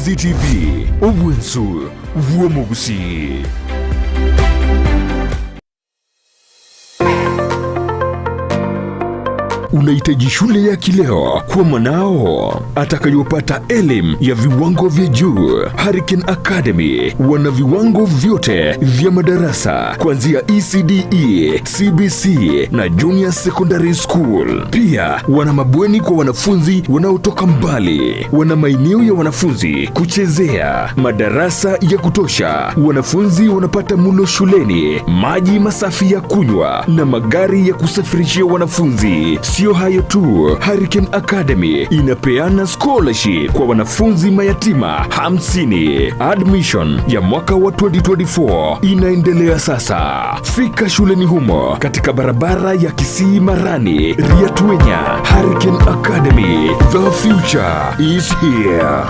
Kcpe, Obwensu, Gusii. Unahitaji shule ya kileo kwa mwanao atakayopata elimu ya viwango vya juu. Hurricane Academy wana viwango vyote vya madarasa kuanzia ECDE, CBC na Junior Secondary School. Pia wana mabweni kwa wanafunzi wanaotoka mbali. Wana maeneo ya wanafunzi kuchezea, madarasa ya kutosha. Wanafunzi wanapata mlo shuleni, maji masafi ya kunywa na magari ya kusafirishia wanafunzi. Sio hayo tu, Hurricane Academy inapeana scholarship kwa wanafunzi mayatima 50. Admission ya mwaka wa 2024 inaendelea sasa. Fika shuleni humo katika barabara ya Kisii Marani, Riatwenya. Hurricane Academy, the future is here.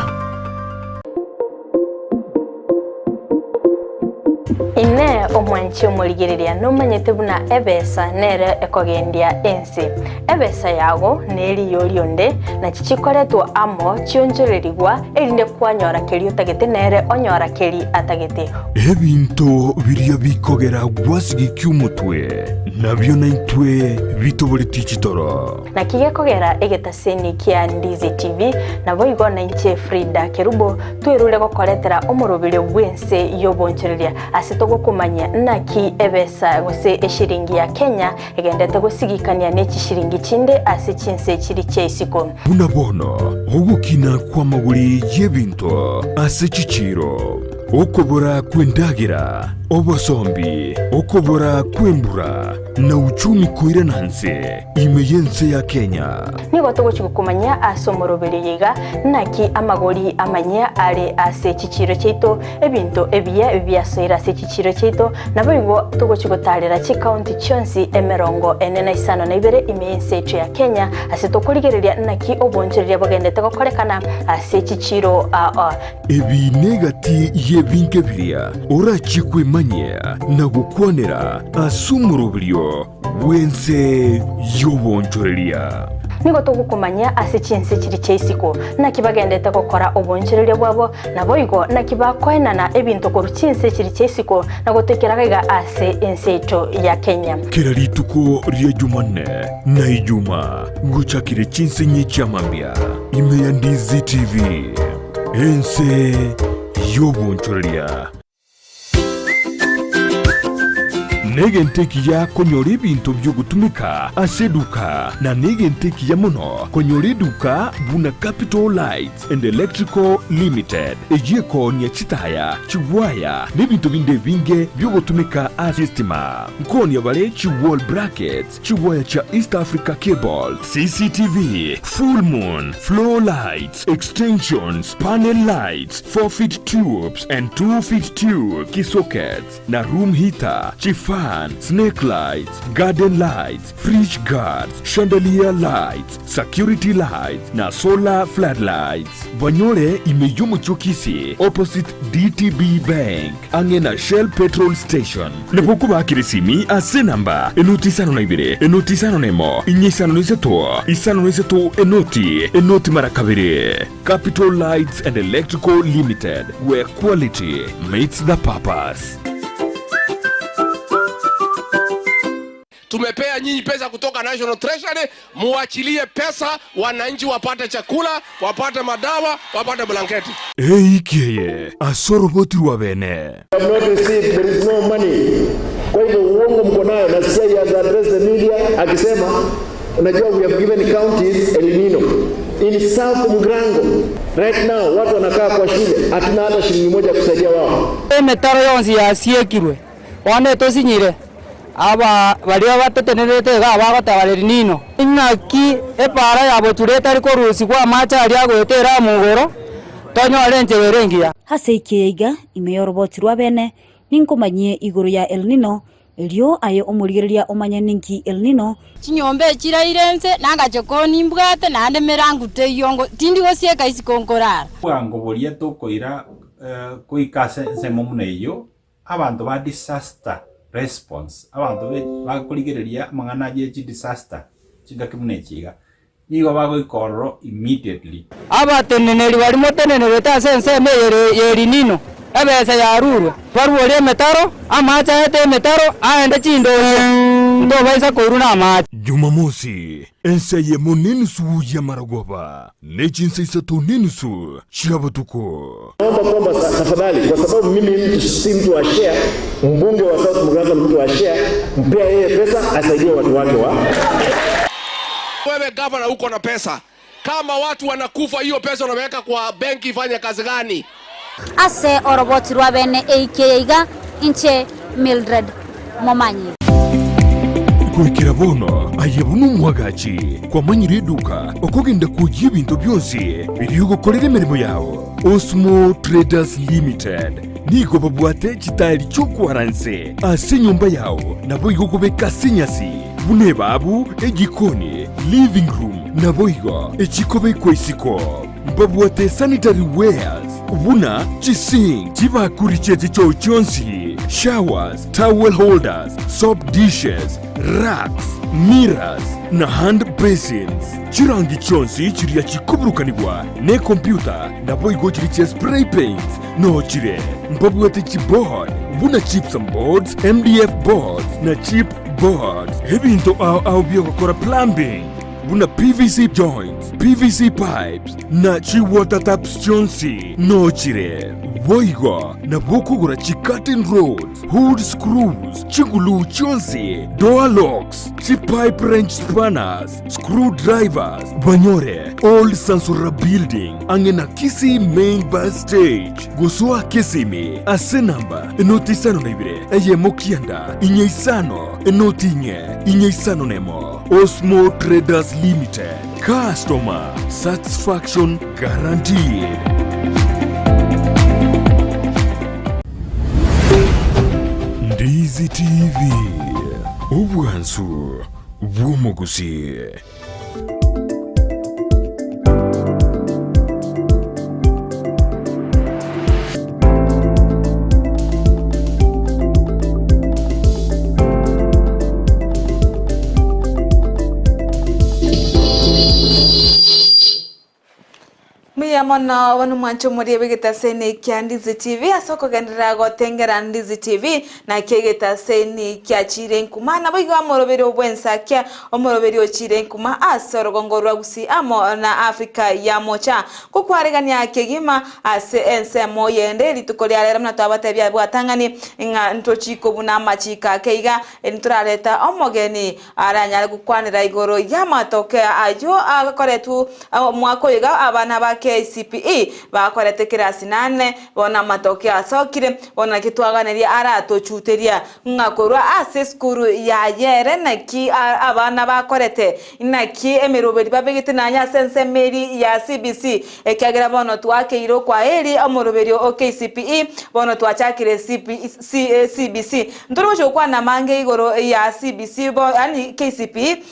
Ine omwanchi omurigireria nomanyete buna ebesa nere ekogendia ensi. Ebesa yago neri yorionde na chichikoretwa amo chionjorerigwa erinde kwanyora keri utagete nere onyora keri atagete. Ebinto biria bikogera gwasigi kyumutwe nabyo naitwe bitobore tichitoro. Na kigekogera egetaseni kia Ndizi TV na boigo na inche Frida Kerubo twerule gokoretera omurubire bwense yobonchereria asitogo kumanya naki ebesa gose eshiringi ya Kenya egendete gusigikania ne chishiringi chinde ase chinse chiri cheisiko. Unabono ogukina kwa maguri yebinto ase chichiro okobora kwendagira obosombi okobora kwembura na uchumi kuira nanse imeyense ya Kenya. Nigo tugochikukumanya asomorobere yiga naki amagori amanya ale ase chichiro cheito ebinto ebya soira ase chichiro cheito naboigo tugochikutarira chi county chonsi emerongo enena isano na ibere imeyense etu ya Kenya ase tokurigereria naki obonchereria bogendete gokorekana ase chichiro ebi negati yebinke biria orachikwe manya na gukwanira asumurubirio wense yobonchoreria. Nigo tugukumanya ase chinse chiri cheisiko na kibagendete gukora obonchereria bwabo naboigo na kibakoenana ebinto koru chinse chiri cheisiko na gutekeragaiga ase enseito ya Kenya. Kera rituko ria Jumanne na Ijuma guchakire chinse nyicha mambia ime ya Ndizi TV ense yobonchoreria. Negenteki ya konyori bintu byo gutumika aseduka na negenteki ya mono konyori duka buna Capital Lights and Electrical Limited ejeko ni chitaya chiwaya nebintu binde binge byo gutumika asistima nkoni yabale chi wall brackets chiwaya cha East Africa Cable, CCTV, full moon, floor lights, extensions, panel lights, 4-feet tubes and 2-feet tube sockets na room heater, chifa, snake lights, garden lights, fridge guards, chandelier lights, security lights na solar floodlights. Banyore imeyomo chokisi opposite DTB Bank angena Shell petrol station. Nepokuba akirisimi ase namba enotisano na ibere enotisano nemo inyisano niseto enoti marakabire. Capital Lights and Electrical Limited, where quality meets the purpose. Tumepea nyinyi pesa kutoka National Treasury, muachilie pesa wananchi wapate chakula, wapate madawa, wapate blanketi. Keye asoroboti wa bene. There is no money. Kwa hivyo uongo mko nayo. Nasikia he has addressed the media akisema unajua we have given counties El Nino in South Mugrango. Right now watu wanakaa kwa shule hatuna hata shilingi moja kusaidia wao. Metaro yonsi yasiekirwe wane tosinyire aba balia batetenerete ga bagatabareri nino inaki epara yabo tureta ariko rusi kwa macha ali agwetera mugoro tonyo alenje berengia hase ikeiga imeyorobotirwa bene ninkomanyie iguru ya El Nino elio ayo omurigereria omanya ninki El Nino chinyombe chira irense nanga chokoni mbwate nande merangute yongo tindi gosieka isikonkorara wango bolia tokoira kuikase semomuneyo abantu ba disaster response abantu bakurigereria mangana je disaster chingakimune chiga nigo bagoikorwo immediately. Aba teneneri barimo teneneri ta sense me yeri nino. Ebesa ya ruru. Barwole metaro, amacha ete metaro, aende chindo. Ndo baisa koruna amacha. Jumamosi, enseye monenu su ya maragoba. Nechinsa isato nenu su chiabatuko. Naomba kwamba tafadhali, kwa sababu mimi si mtu wa share, mbunge wa South Muganda mtu wa share, mpea yeye pesa asaidie watu wake wa. Wewe gavana uko na pesa. Kama watu wanakufa hiyo pesa unaweka kwa benki ifanye kazi gani? Ase oroboti rwabene AKA inche Mildred Momanyi. Kwikira bono ayebunu mwagachi kwa manyire duka okogenda kujya ibintu byose biri gukorera imirimo yawo. Osmo Traders Limited nigo babwate kitali cyo kwaranse ase nyumba yawo nabo igogobeka sinyasi bune babu egikoni living room nabo igo ekikobe kwesiko babwate sanitary wares ubuna chising chibakuricheze cyo cyonsi showers towel holders soap dishes racks mirrors na hand basins chirangi cyonsi kiriya kikuburukanibwa ne computer nabo igo kiriche spray paints no chire babwate keyboard ubuna chips and boards MDF boards na chip boards ebinto au byo gukora plumbing buna PVC joints, PVC pipes, na chi water taps chonsi, no chire. Boigo, na bokugura chi curtain rods, hood screws, chigulu chonsi, door locks, chi pipe wrench spanners, screwdrivers, banyore, old Sansura building, angena Kisii main bus stage, Gusua Kisii, asenamba, enotisano nebire, eye mokianda, inyeisano, inyeisano nemo. Osmo Traders Limited. Customer satisfaction guaranteed. Ndizi TV. Ubwansu bw'umuguzi. Mwana wanu mwancho muri begeta sene kya Ndizi TV asoko gendera gotengera Ndizi TV na kegeta sene kya Chirenkuma na bigo amoroberi obwensa kya omoroberi Chirenkuma asoro gongorwa Gusii amo na Afrika ya mocha kukwaregania kegima ase ense moyende litukolia lera mna tabate bya bwatangani nga ntochiko buna machika keiga enturaleta omogeni aranyala gukwanira igoro ya matoke ayo agakoretu mwako yiga abana ba Kcpe bakorete kirasi 8 bona matokeo asokire bona kitwaganiria aratochuteria ngakorwa ase skuru ya yere naki abana bakorete naki emiroberi babegite nanya sense meri ya CBC ekagera bono twake iro kwa eri amoroberi o Kcpe bono twachakire CBC ndorosho kwa na mange igoro ya CBC bo ani Kcpe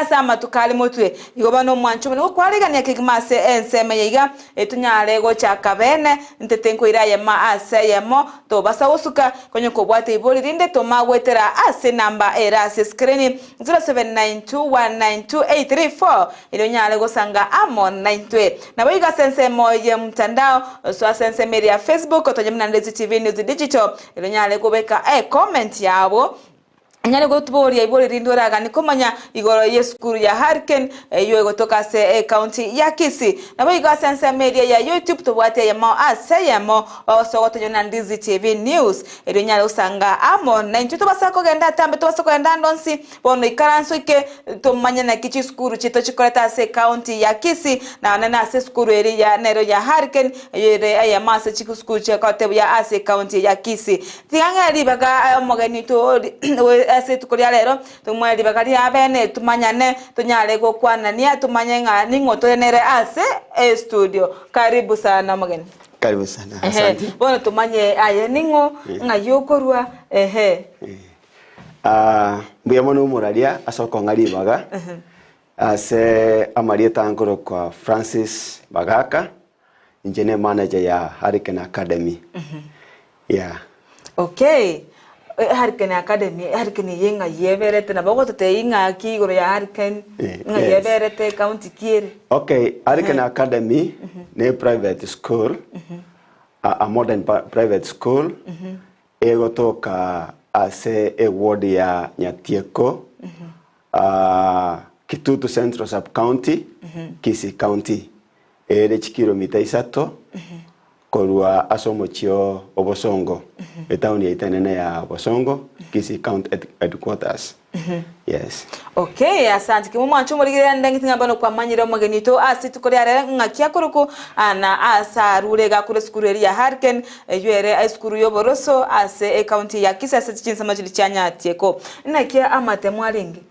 asa matukali motwe igobano mwancho no kwaregania kigimase enseme yiga etunyale go chakabene ntetenko iraye ma ase yemo to basa usuka konyo kobwate iboli rinde to magwetera ase namba era ase screen 0792192834 ile nyale go sanga amon 92 na boyiga sense moye mtandao so sense media Facebook to nyamna Ndizi TV News Digital ile nyale go beka comment yabo nyale go tubori ya ibori rindora gani komanya igoro yeskuru ya Hurricane yo gotoka se county ya Kisii na boyiga sense media ya YouTube to bwate ya ma ase ya mo so goto nyona Ndizi TV News ile nyale usanga amo na ntuto basako genda tambe to basako genda ndonsi bono ikaranso ike to manya na kichi skuru chito chikoreta se county ya Kisii na nana ase skuru eri ya nero ya Hurricane yere ya ma se chiku skuru chekote ya ase county ya Kisii tinganga libaga mogani to ase tukoria lero tumweli bakari abene tumanyane tunyale go kwanania tumanyenga ningoto nere ase studio karibu sana mogeni karibu sana asante bona tumanye aye ningo ngayokorwa mbuya mono muraria asoko ngalibaga ase amarieta ankoro kwa Francis Bagaka engineer manager ya Hurricane Academy okay Hurricane Academy Hurricane yenga yeberete na bago te inga ki igoro ya Hurricane nga yeberete county kire. Okay, Hurricane Academy ne private school, a modern private school. Ego toka ase e ward ya Nyatieko, Kitutu Central Sub County, Kisii County. Ere kilomita 3 korwa asomochio Obosongo. Etauni ya itenene ya Obosongo, Kisii County headquarters. Yes. Okay, asante. Kimuma nchumurigire ndengitinga bano kwa manyiro magenito asitukore ngakia kuruku na asa rulega kure skuru ya Hurricane yuere skuru yo Boroso ase county ya Kisii ase chinsa majili chanya tieko. Nakia amate mwaringi.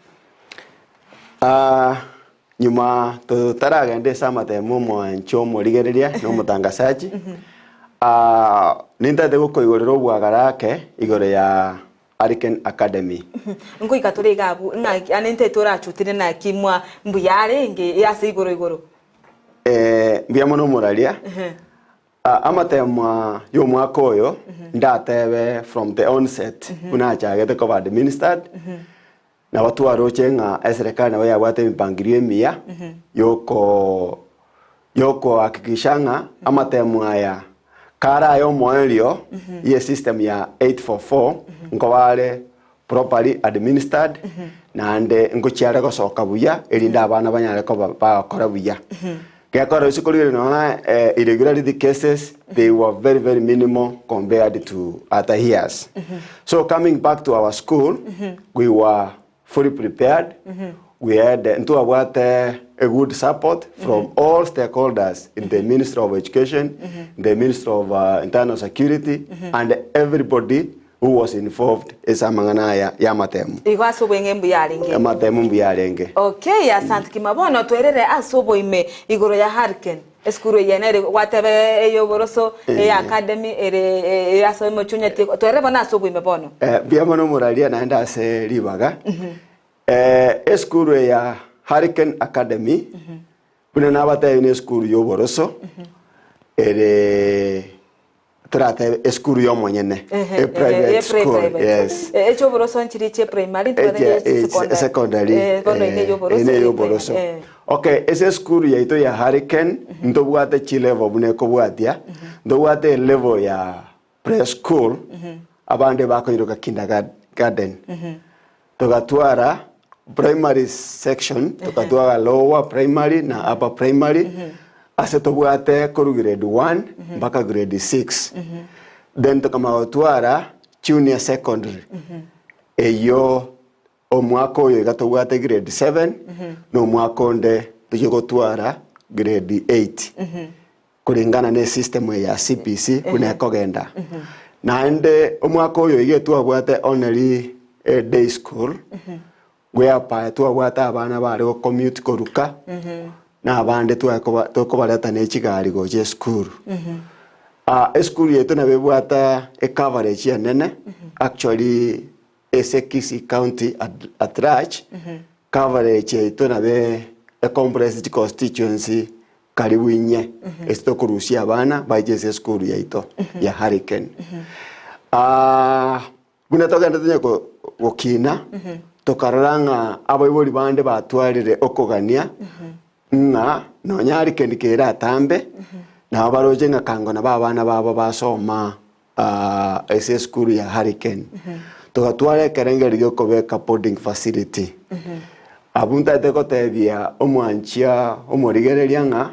Nyuma tutaragende samate mumo nchomurigereria no mutangasaji. Ninda dego igorero bwagarake igore ya Hurricane Academy. Ngo ikatorega abu anente torachutire na kimwa mbuyarenge yase igoro. Mbiyamo no muralia. Amatema yo mwaka oyo ndatebe from the onset unachagete ko administered. Na watu waroche nga serikali na yabwate mipangilio emia yoko hakikishanga amatemu aya kara yo moelio ye system ya 844 ngowale properly administered na ande ngochiare ko soka buya elinda abana banyare ko bakora buya kekora usikolire no irregularity cases they were very minimal compared to other years. So coming back to our school, we were fully prepared. We had a good support from all stakeholders in the Ministry of Education, the Ministry of Internal Security, and everybody who was involved is amangana ya matemu. Igwaso bwenge mbuyarenge. Matemu mbuyarenge. Okay, asante kimabono twerere asobo ime igoro ya Hurricane. Eskuru yenere watebe eyo Boroso academy ere aso mochunya twerere bona asobo ime bono. Biamono muralia naenda ase libaga. Eskuru ya Hurricane Academy. Kuna nabata ine eskuru yo Boroso. Ere trate eskuru yo monyene. Private school. Yes. Echo Boroso nchiriche primary secondary. Ine yo Boroso. Okay, ese skuru ya ito ya Hurricane ndo bwate chilevo bune ko bwatia ndo bwate level ya preschool abande bako yiruka kindergarten tukatwara primary section tukatwara lower primary na upper primary ase to bwate ko grade 1 mpaka grade 6 then tukamatwara junior secondary eyo omwaka oyo gatobwate grade 7 no mwaka onde tujigotwara grade 8 kulingana ne system ya CPC kuna kogenda na ende omwaka oyo igetwabwate only day school whereby twabwate abana bari go commute koruka na abande twakobareta ne chigari goje school school yetu na bebwata coverage ya nene actually Kisii County at large coverage ito na be a compressed constituency karibu inye esto kurusia bana by Jesus school ya ito ya Hurricane. Buna toka ndanya ko okina tokaranga abayiboli bande batwarire okogania na no nyari kendikera atambe na abaroje ngakango na babana babo basoma SS school ya Hurricane. Tukatware kerenge ryo kobeka boarding facility. Abunta teko tebia omwanchia omorigereria nga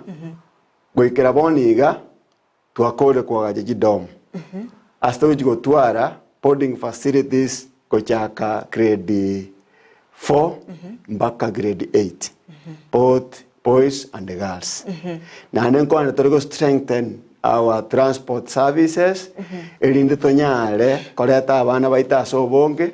gwikira boniga twakore kwa gaji dom. Asta ujigo twara boarding facilities kochaka grade 4 mpaka grade 8. Both boys and girls. Na nenko anatorego strengthen our transport services elinde tonyale koleta abana baita sobonge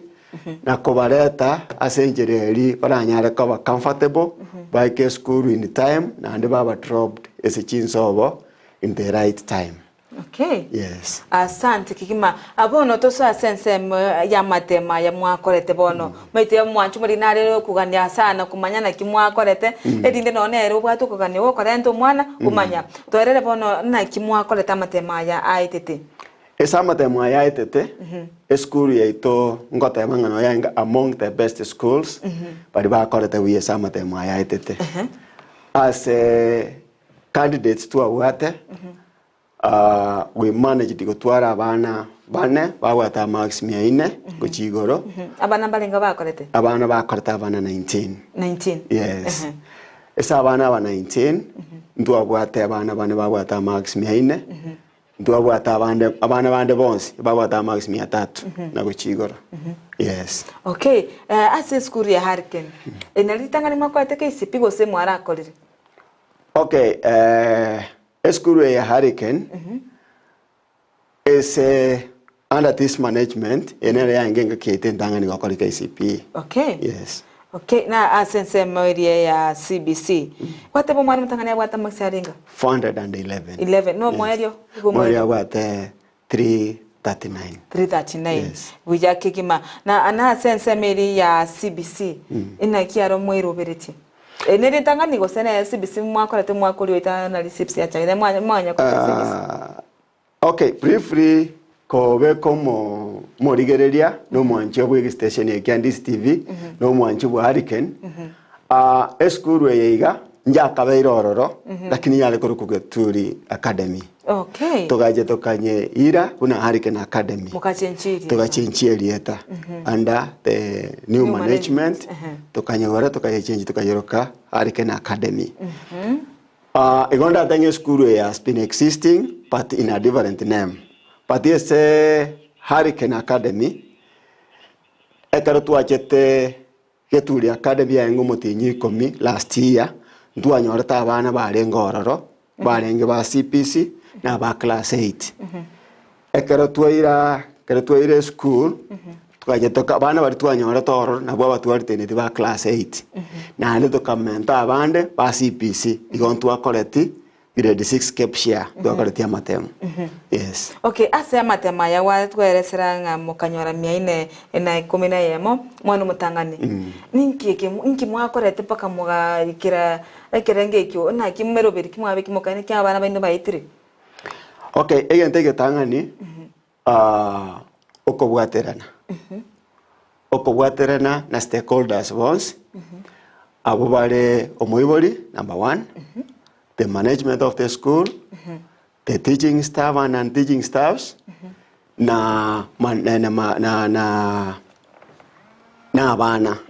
na kobareta asenjereri baranyale ko comfortable bike school in time na ande baba dropped ese chinsobo in the right time. Okay. Yes. Asante kikima abono toso asensem ya matema ya mwakorete bono maite ya mwanchu muri nare kugania sana kumanyana kimwakorete edinde none ero bwatu kugania wo korento mwana kumanya twerere bono na kimwakorete matema ya aitete Esamate mwayaitete eskuru yaito ngota mangano yanga among the best schools bari bakorete wiye samate mwayaitete as candidates to awate we managed gutwara abana bane bawata marks 400 kuchigoro abana balenga bakorete abana bakorete abana 19 yes esa abana ba 19 ndu abwate abana bane bawata marks 400 ndu abwate abana bande bonse bawata marks 300 na kuchigoro yes okay ase school ya Hurricane enalitanga ni makwate Kcpe gose mwara akorire okay school ya Hurricane is under this management enere yangenga kete ndanga ni gakora Kcpe okay yes okay na asense moirie ya CBC kwate bo mwana mtangania bwata maxiaringa 411 no moerio moerio bwate 339 yes buja kigima na ana sense meri ya CBC ina kiaro mwirobereti nere tanga ni gosena ya CBC mwakorete mwakori wita analysis ya chaire mwanya kwa CBC okay briefly kobe komo morigereria no mwancho bwe station ya Ndizi TV no mwancho bwa Hurricane eskuru yeiga njakabe ororo lakini yale kugeturi academy okay togaje tokanye ira kuna Hurricane Academy tokachenchiri lieta under the new management tokanye wara tokayechenji tokayeroka Hurricane Academy igonda tenge school has been existing but in a different name but yes Hurricane Academy ekarotu achete geturi academy ya ngomutinyi 10 last year nduanyoreta abana barenga ororo barenge ba CPC na ba class 8 ekarotu ira school tukajetoka abana bari twanyoreta ororo na bwa batwaritenete ba class 8 na ande tokamenta abande ba CPC igontu akoreti grade 6 Kcpe dokoreti amatemu yes okay ase amatema ya wa tweresera nga mukanyora 400 na 11 mwana mutangani ninki mwakorete paka muga ikirenge kyo na kimero beri kimwabe kimukane kya abana baindo bayitire okay egente tangani okobwaterana na stakeholders once abo bare omoibori number 1 the management of the school the teaching staff and non-teaching staffs na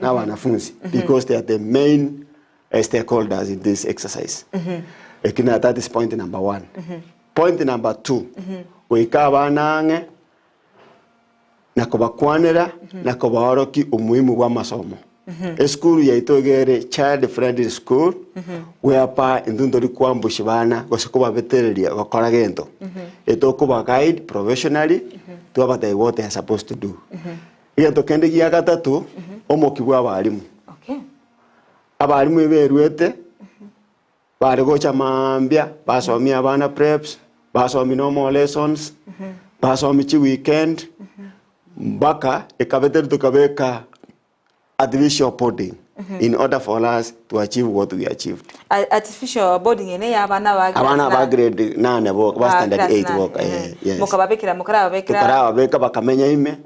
wanafunzi because they are the main stakeholders in this exercise that is point number 1 point number 2 wikaba nange na kubakwanira na kubaoroki umuhimu wa masomo school ya itogere child friendly school whereby indundori kwambushi bana gosikuba betereria gokora gento etokuba guide professionally to what they are supposed to do gento kende giya gatatu omokibwa abarimu okay abarimu beruete bari gocha mambia basomia abana preps basomi normal lessons basomi chi weekend mbaka ekabeter tukabeka artificial boarding in order for us to achieve what we achieved. Artificial boarding ene ya abana ba grade 9 bo standard 8 bo yes mukababekira mukarababeka bakamenya ime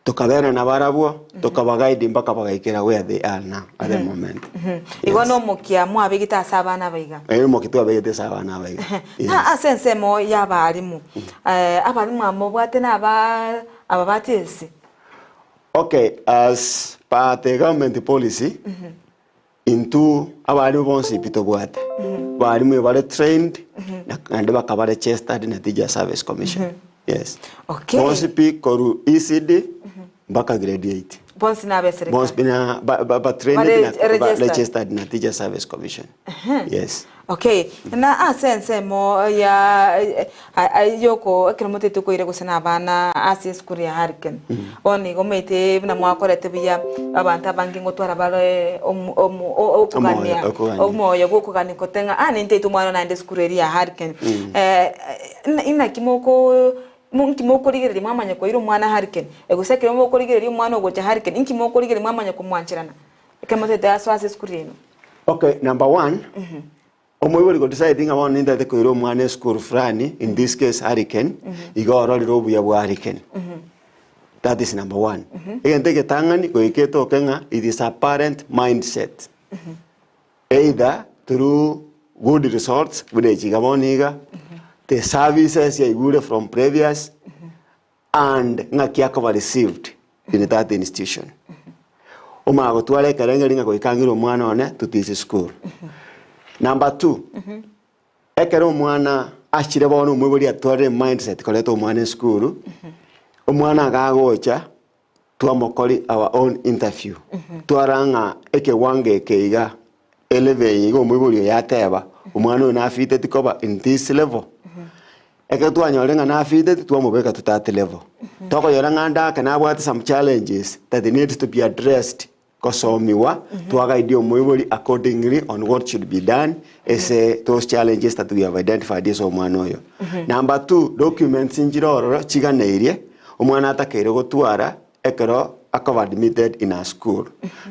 tukabera na barabwo tukabaguide mpaka bagaikira where they are now at the moment igono mukia mwabigita asabana baiga mukitu abegite asabana baiga na asense mo ya barimu abarimu amobwate na ababatesi okay as per the government policy into abarimu bonse pitobwate barimu bare trained and bakabare chested na teacher service commission yes okay bonse pi koru ECD mpaka grade 8 bonse na besere bonse bina ba trained na registered na teacher service commission yes okay na asense mo ya ayoko akiramote tukoire gusana abana ase school ya Hurricane oni gomete na mwakorete biya abantu abangi ngotwara bare okugania omoyo gokugani kotenga ninte tumwana na inde school ya Hurricane ina kimoko munki mokorigereri mwamanya ko iro mwana Hurricane egusekere mokorigereri mwana ogocha Hurricane inki mokorigereri mwamanya ko mwanchirana ekemotete aswase school ino okay number 1 Omoibori go deciding about ninda te koiro mwane school frani, in this case hurricane, igo oroli robu ya hurricane. That is number one. Again, take a tangani, go iketo kenga, it is a parent mindset. Either through good results, with a chigamoniga, the services you would from previous, and ngakiakova received in that institution. Oma go tuale karenga go ikangiro mwana one to this school. Number two, ekero mwana achire bono mwibori atware mindset koleto mwana school. Omwana gagocha tuamokori our own interview. Tuaranga eke wange keiga eleve igo mwibori yateba. Omwana na fitted cover in this level. Eke tuanyorenga na fitted tuamobeka to that level. Toko yoranga nda kana what some challenges that need to be addressed. Kosomiwa tuaga idio mwibori accordingly on what should be done as those challenges that we have identified is omwanoyo. Number two, documents injiro chiga neirie omwana atakere gotwara ekero akaba admitted in a school.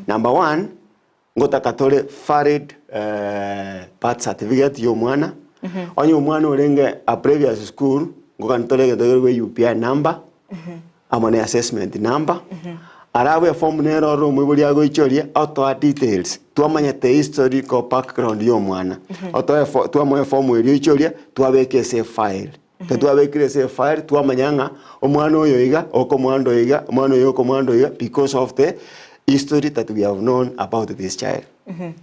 Number one, ngota katole valid birth certificate yo mwana. Onye omwana orenge a previous school ngokantole gedogwe UPI number amone assessment number. Arawe form nero ro mwibori ago ichoria auto details tuamanya the historical background yo mwana auto tuamanya form eri ichoria tuabeke se file tuabeke se file tuamanyanga omwana oyo iga okomwando iga omwana oyo okomwando iga because of the history that we have known about this child.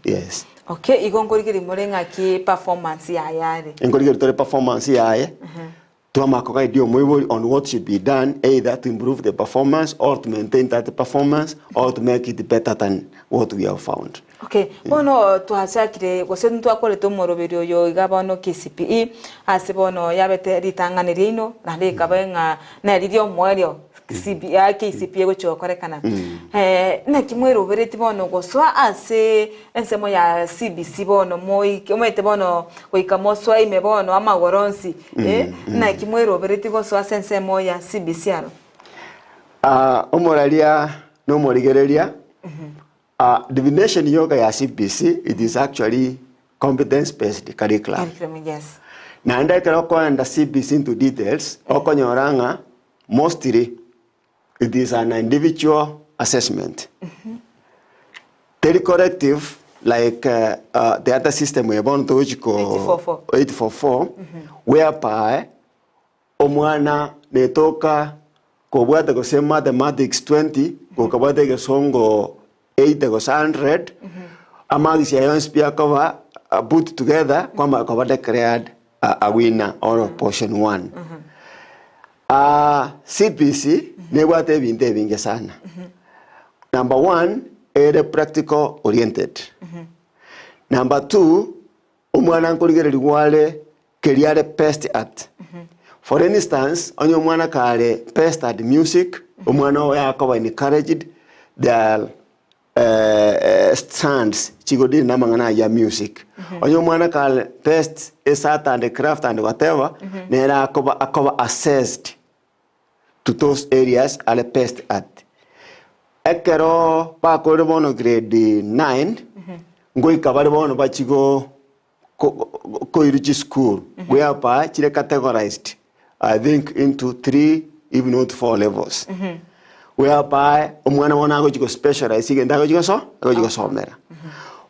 Yes. Okay, igongorigiri morenga ki performance ya yare. Ingorigiri tore performance ya ye. Tuamakoka idio mwibori on what should be done, either to improve the performance or to maintain that performance or to make it better than what we have found. Okay, bono tuhasakire gosentu twakore to moroberio yo igabano Kcpe asibono yabete ritanganirino na rekabenga na ridio mwerio Kcpe gochokorekana. Na kimwero bereti bono goswa ase ensemo ya CBC bono moi omete bono goikamoswa ime bono amagoronsi na kimwero bereti goswa ensemo ya CBC aro. Omoralia no morigereria. Divination yoga ya CBC, it is actually competence-based curriculum. Yes. Na anda keroko anda CBC into details, okonyoranga mostly it is an individual assessment. Very corrective, like the other system we have on to 844, whereby omwana netoka kobwate kose mathematics 20, kokabwate kesongo 8 goes 100. Amagisi ayons pia cover put together kwamba kwa declared a winner or portion 1. CPC ne wate binte binge sana. Number 1, ere practical oriented. Number 2, umwana nkurigere wale keriare best at. For instance, onyo mwana kale best at music, umwana yakaba encouraged the stands chigodini na mangana ya music. Onyo mwana kale best is art and craft and whatever, nera akoba assessed to those areas ale best at. Ekero pa ko bono grade 9 ngoi kabare bono ba chigo ko irichi school whereby chile categorized I think into 3 even not 4 levels. Whereby omwana wana go chigo specialize igenda go chigo somera.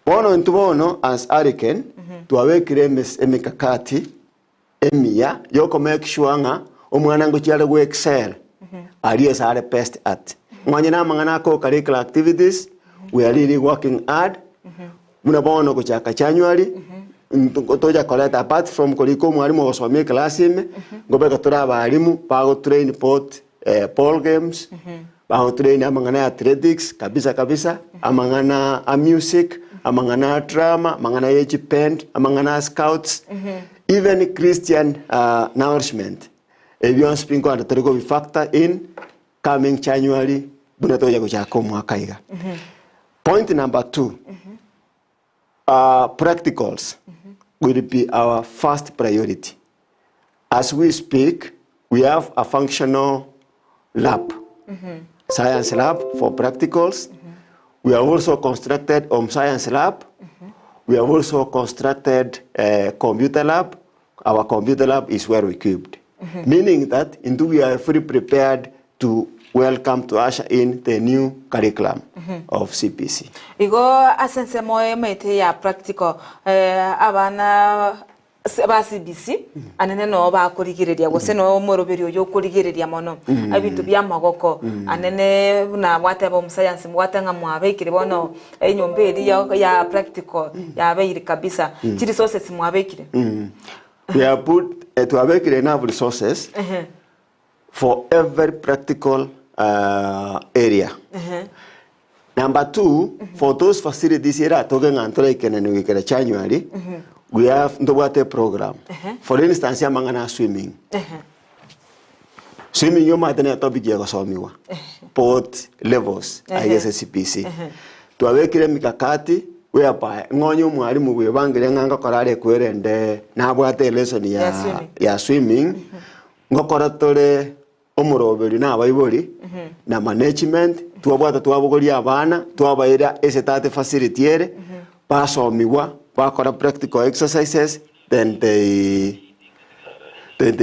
Bono ntubono as hurricane tuawekire emikakati emia yoko make sure nga omwana ngo chiale go excel alias are best at. Mwanyina mangana ko curricular activities we are really working hard. Muna bono ko chaka January toja koleta apart from koliko mwalimu osomie class ime ngobe katura abalimu pago train port ball games pago train amangana athletics kabisa amangana music amangana drama amangana age band amangana scouts even Christian nourishment everyone speaking on the factor in coming January bunatoja kuchako mwaka iga. Point number 2, practicals will be our first priority. As we speak, we have a functional lab, science lab for practicals. We are also constructed science lab. We have also constructed a computer lab. Our computer lab is well equipped, meaning that we are fully prepared to welcome to usher in the new curriculum of CPC. Igo asense moye mete ya practical abana ba CBC anene no ba kurigireria gose no moroberio yo kurigireria mono abintu bya magoko anene na wate ba science wate nga mwabekire bono enyomberi ya practical ya beire kabisa chiri sources mwabekire. We have put to have enough resources for every practical area. Number 2, for those facilities here, talking January, we have the water program. For instance, mangana swimming. Swimming you might not topic yagosomiwa. Both levels, ISSCPC. To have mikakati whereby ngonyo mwalimu webangire nganga korale kwerende na bwate lesson ya swimming ngokora tole omuroberi na abayibori na management twabwata twabogori abana twabaira esetate facility ere basomiwa bakora practical exercises then they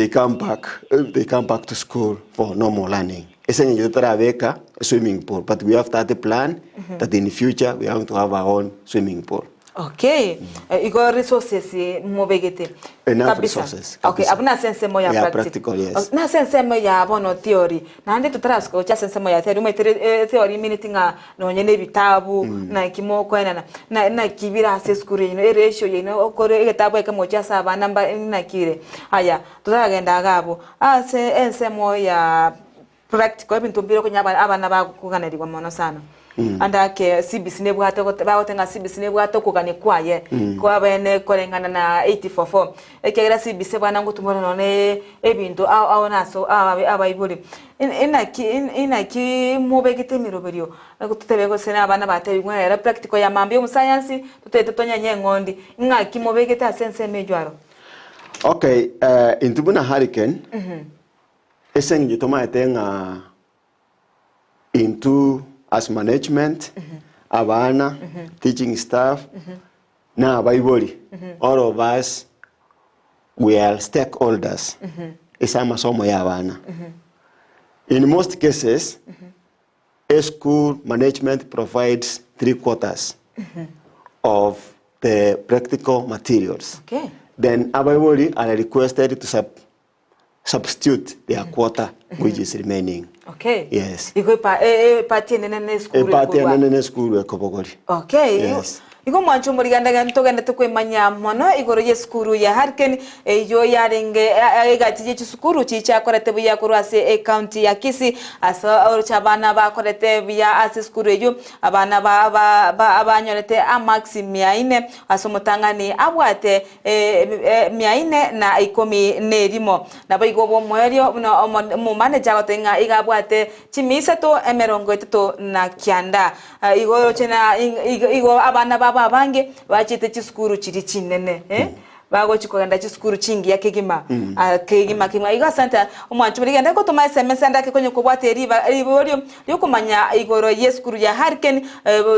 come back to school for normal learning. Essentially, a swimming pool, but we have started a plan that in the future we are going to have our own swimming pool. Okay, iko resources mobegete. Enough resources. Okay, abuna sense mo ya practical, yes. Na sense mo ya bono theory. Na ndi tutrasko cha sense mo ya theory. Mo theory minutinga no nyene bitabu na kimoko na kibira aseskuri no ratio yino okore igitabu ekamo cha saba namba na kire. Haya, tutaragenda gabo. Sense mo ya practical bintu biro kunya abana ba kuganirwa mono sana. Andake CBC ne bwato baotenga CBC ne bwato kugane kwaye kwa bene kolengana na 844 ekera CBC bwana ngutumona none ebintu awonaso abayibuli inaki mubegite miroberio tutebego sena abana batebigwa era practical ya mambi mu science tutete tonyanye ngondi ngaki mubegite asense mejwaro. Okay, intubuna hurricane esengi toma etenga into as management, abana, teaching staff, na abayibori. All of us, we are stakeholders. Isa masomo ya abana. In most cases, a school management provides 3/4 of the practical materials. Okay. Then abayibori are requested to substitute their quota, which is remaining. Okay. Yes. Iko party nene school. Party nene school ekobogori. Okay. Yes. Iko mwancho muri ganda togenda tukwemanya mono igoro ye skuru ya Harken yo yarenge egati ye skuru chicha korete buya kurwase county ya Kisii asa orchabana ba korete buya ase skuru yo abana ba abanyorete amaxi 400 asomotangani abwate 400 na 10 na bigo bo mwerio mu manager gotenga igabwate chimisa to 30 na kyanda igoro chena igo abana babange bachite chiskuru chiri chinene bago chikoganda chiskuru chingi ya kegima kegima kimwa iga santa omwanchu bigenda ko toma SMS andake konyo kubwate riborio yokumanya igoro yeskuru ya Harken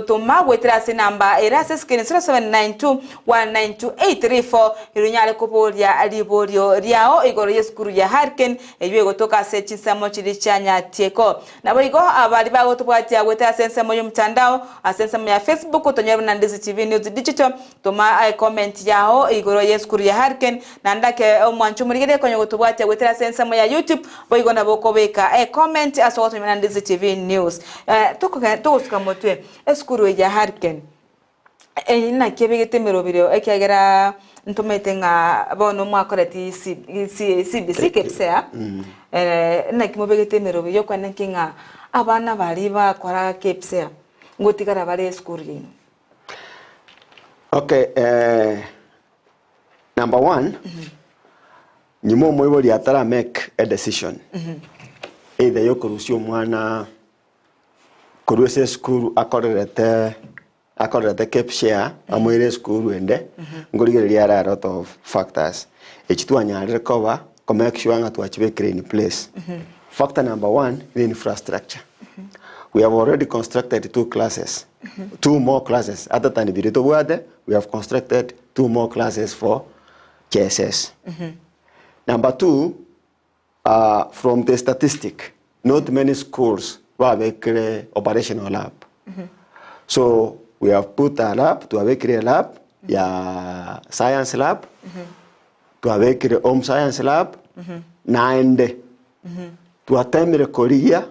toma wetrase namba erase skin 0792192834 irunyale kuboria riborio riao igoro yeskuru ya Harken ebigo toka sechisamo chiri chanya tieko nabo igo abali bago tubwate agweta sense moyo mtandao asense ya Facebook tonyeba na Ndizi TV News Digital toma comment yao igoro skuru ya Harken nandake omwanchu murigere konyo gutubwate gwetera sense mo ya YouTube boigo na bokobeka comment asogoto na Ndizi TV News tukusuka motwe skuru ya Harken na kebegete merobiro ekagera ntomete nga bono mwakoreti CBC Kcpe na kimobegete merobiro kwana kinga abana bali bakora Kcpe ngotigara bale skuru yino. Okay, number 1, nyimo moibori atara make a decision. Either yokurusio mwana kuruse school akorete Kcpe amoire school ende ngorigeria a lot of factors. Echitwanya recover make sure nga tuachibe in place. Factor number 1 is infrastructure. We have already constructed 2 classes. 2 more classes. Other than Birito Buade, we have constructed 2 more classes for JSS. Number 2, from the statistic, not many schools have a operational lab. So we have put a lab to a lab, science lab, to a home science lab, 9 to attend the Korea,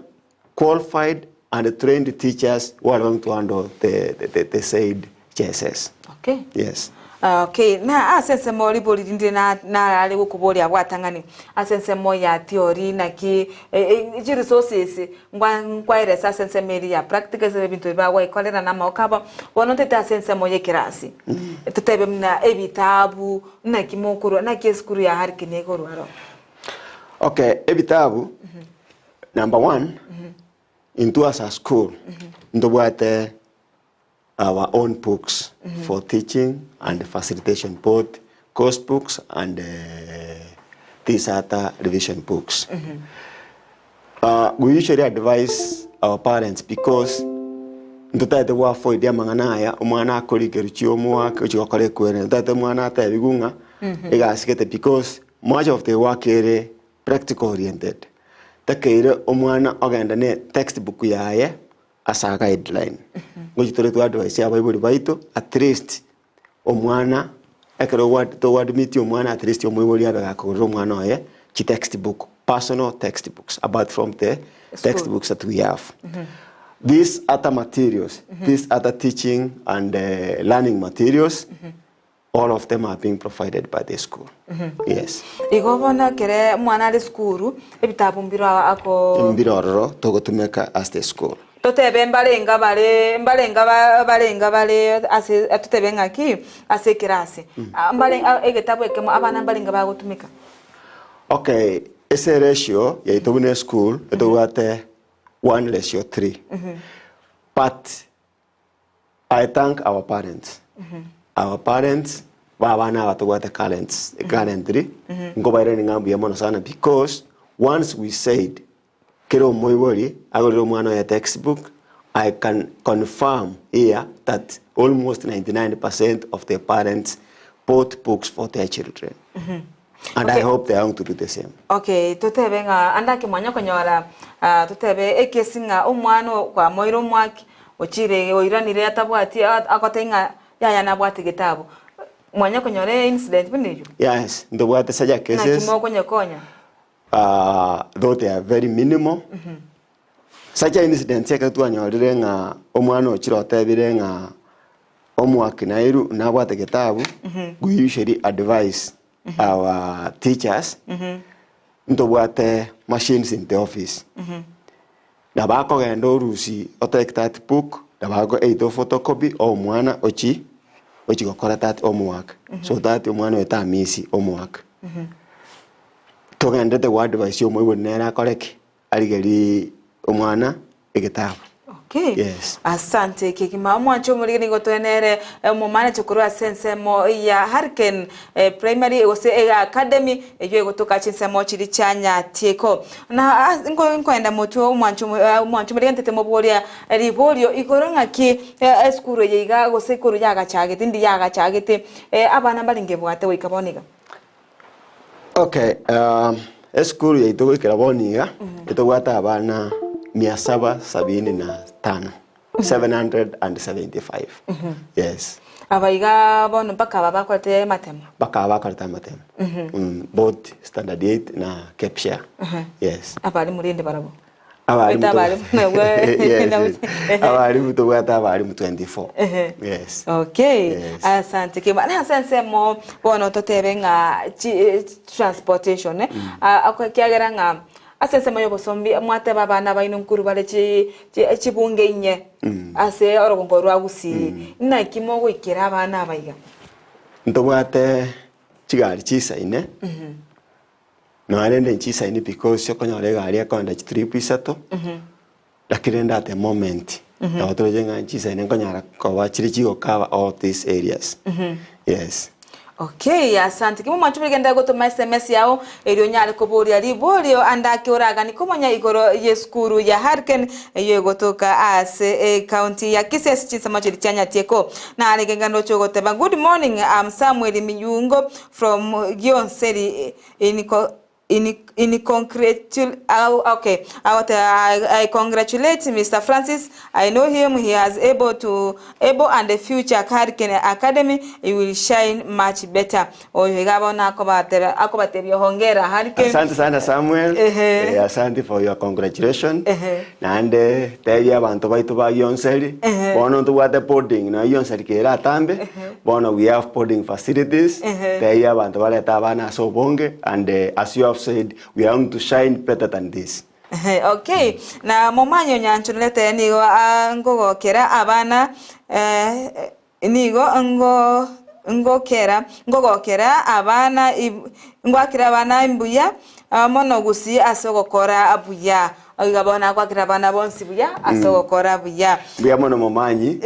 qualified and trained teachers who are going to handle the said JSS. Okay. Yes. Okay, na asense mo liboli dinde na ale ukuboli abwatangani asense mo ya theory na ki resources ngwa iresa asense meri ya practical se bintu ba wa ikolera na maokaba wonote ta asense mo ye kirasi tutebe na ebitabu na kimokuru na keskuru ya harkine koru aro. Okay, ebitabu number 1 into us a school ndo bwate our own books for teaching and facilitation, both course books and these other revision books. We usually advise our parents because ndutaite wa for dia manganaya umwana akori geruchi omwaka uchikokore kwere ndutaite mwana ata bigunga igasikete because much of the work ere practical oriented. Takeire omwana ogenda ne textbook yaye as a guideline. Ngojitore tu advice ya Bible baito at least omwana ekero word meet omwana at least omwiboli abaga ko omwana oye chi textbook, personal textbooks about from the textbooks that we have. These other materials, these other teaching and learning materials, all of them are being provided by the school. Yes. Igobona kere mwana ali school ebitabu mbiro ako mbiro togotumeka as the school. Totebe mbalenga bale ase tutebe ngaki ase kirasi. Mbalenga egetabu ekemo abana mbalenga bagotumika. Okay, ese ratio ya itobune school etowate 1:3. But I thank our parents. Our parents babana batowate currently ngobaire ngambu ya mono sana because once we said kero moibori agorero mwana ya textbook, I can confirm here that almost 99% of the parents bought books for their children. And okay. I hope they are going to do the same. Okay, tutebe nga andake mwanya konyora tutebe ekesinga omwana kwa moiro mwaki ochire oiranire atabwati akotenga yaya nabwati gitabu. Mwanya konyore incident binejo. Yes, ndobwate saja cases. Na kimo konya. Though they are very minimal. Such incidents yakatwanyorire nga omwana ochiro otebire nga omwaki nairu nabwate gitabu. We usually advise our teachers ndobwate machines in the office. Dabako genda orusi otake that book, dabako eito photocopy o mwana ochi gokora that homework. So that omwana eta misi homework. Togende the word advice yo mwe nera koreki aligeri omwana egitabu. Okay. Yes. Asante kikima mwancho muri ngo twenere mu mane chukuru sense mo ya Harken primary ose academy ejo gotoka chinse mo chiri chanya tieko na ngo enda moto mwancho muri ntete mo bolia ribolio ikoronga ki eskuru yiga gose kuru yaga chagete ndi yaga chagete abana balinge bwate wikaboniga. Okay, eskuru yito wikaboniga etogwata abana 775. 775. Yes. Abaiga bono baka babakwate matema. Baka bakwate matema. Both standard 8 na Kcpe. Yes. Abali murinde barabo. Abali mutogwata abali mu 24. Yes. Okay. Yes. Asante kima na sense mo bono totebenga transportation akwakiagera nga asense mayo bosombi mwate babana baino nkuru bale chibunge nye ase orogongo rwa Gusii na kimogo ikira abana abayiga ndobwate chigari chisaine no arende chisaine because yokonyore gari akonda trip isato lakini at the moment otro jenga chisaine konyara ko bachiri chigo cover all these areas. Yes. Okay, asante. Kimu mwanchu mligenda gutuma SMS yao elio nyale koboria libolio andake oragani komonya igoro yeskuru ya Harken eyo gotoka ase county ya Kisii chisamacho lichanya tieko na alegengano chogoteba. Good morning, I'm Samuel Miyungo from Gionseri I congratulate Mr. Francis. I know him. He has able and the future Harken Academy. He will shine much better. Asante sana Samuel. Asante for your congratulations. And tell abantu baitu ba Gionseri. Bono tuwate boarding na Gionseri kera tambe. Bono we have boarding facilities. Tell abantu bale tabana sobonge and as you have said, we are going to shine better than this. Okay. Na momanyo nyanchulete nigo ngogokera abana nigo ngogokera abana ngwakira abana imbuya mono Gusii asogokora abuya agabona kwakira abana bonsi buya asogokora buya buya mono momanyi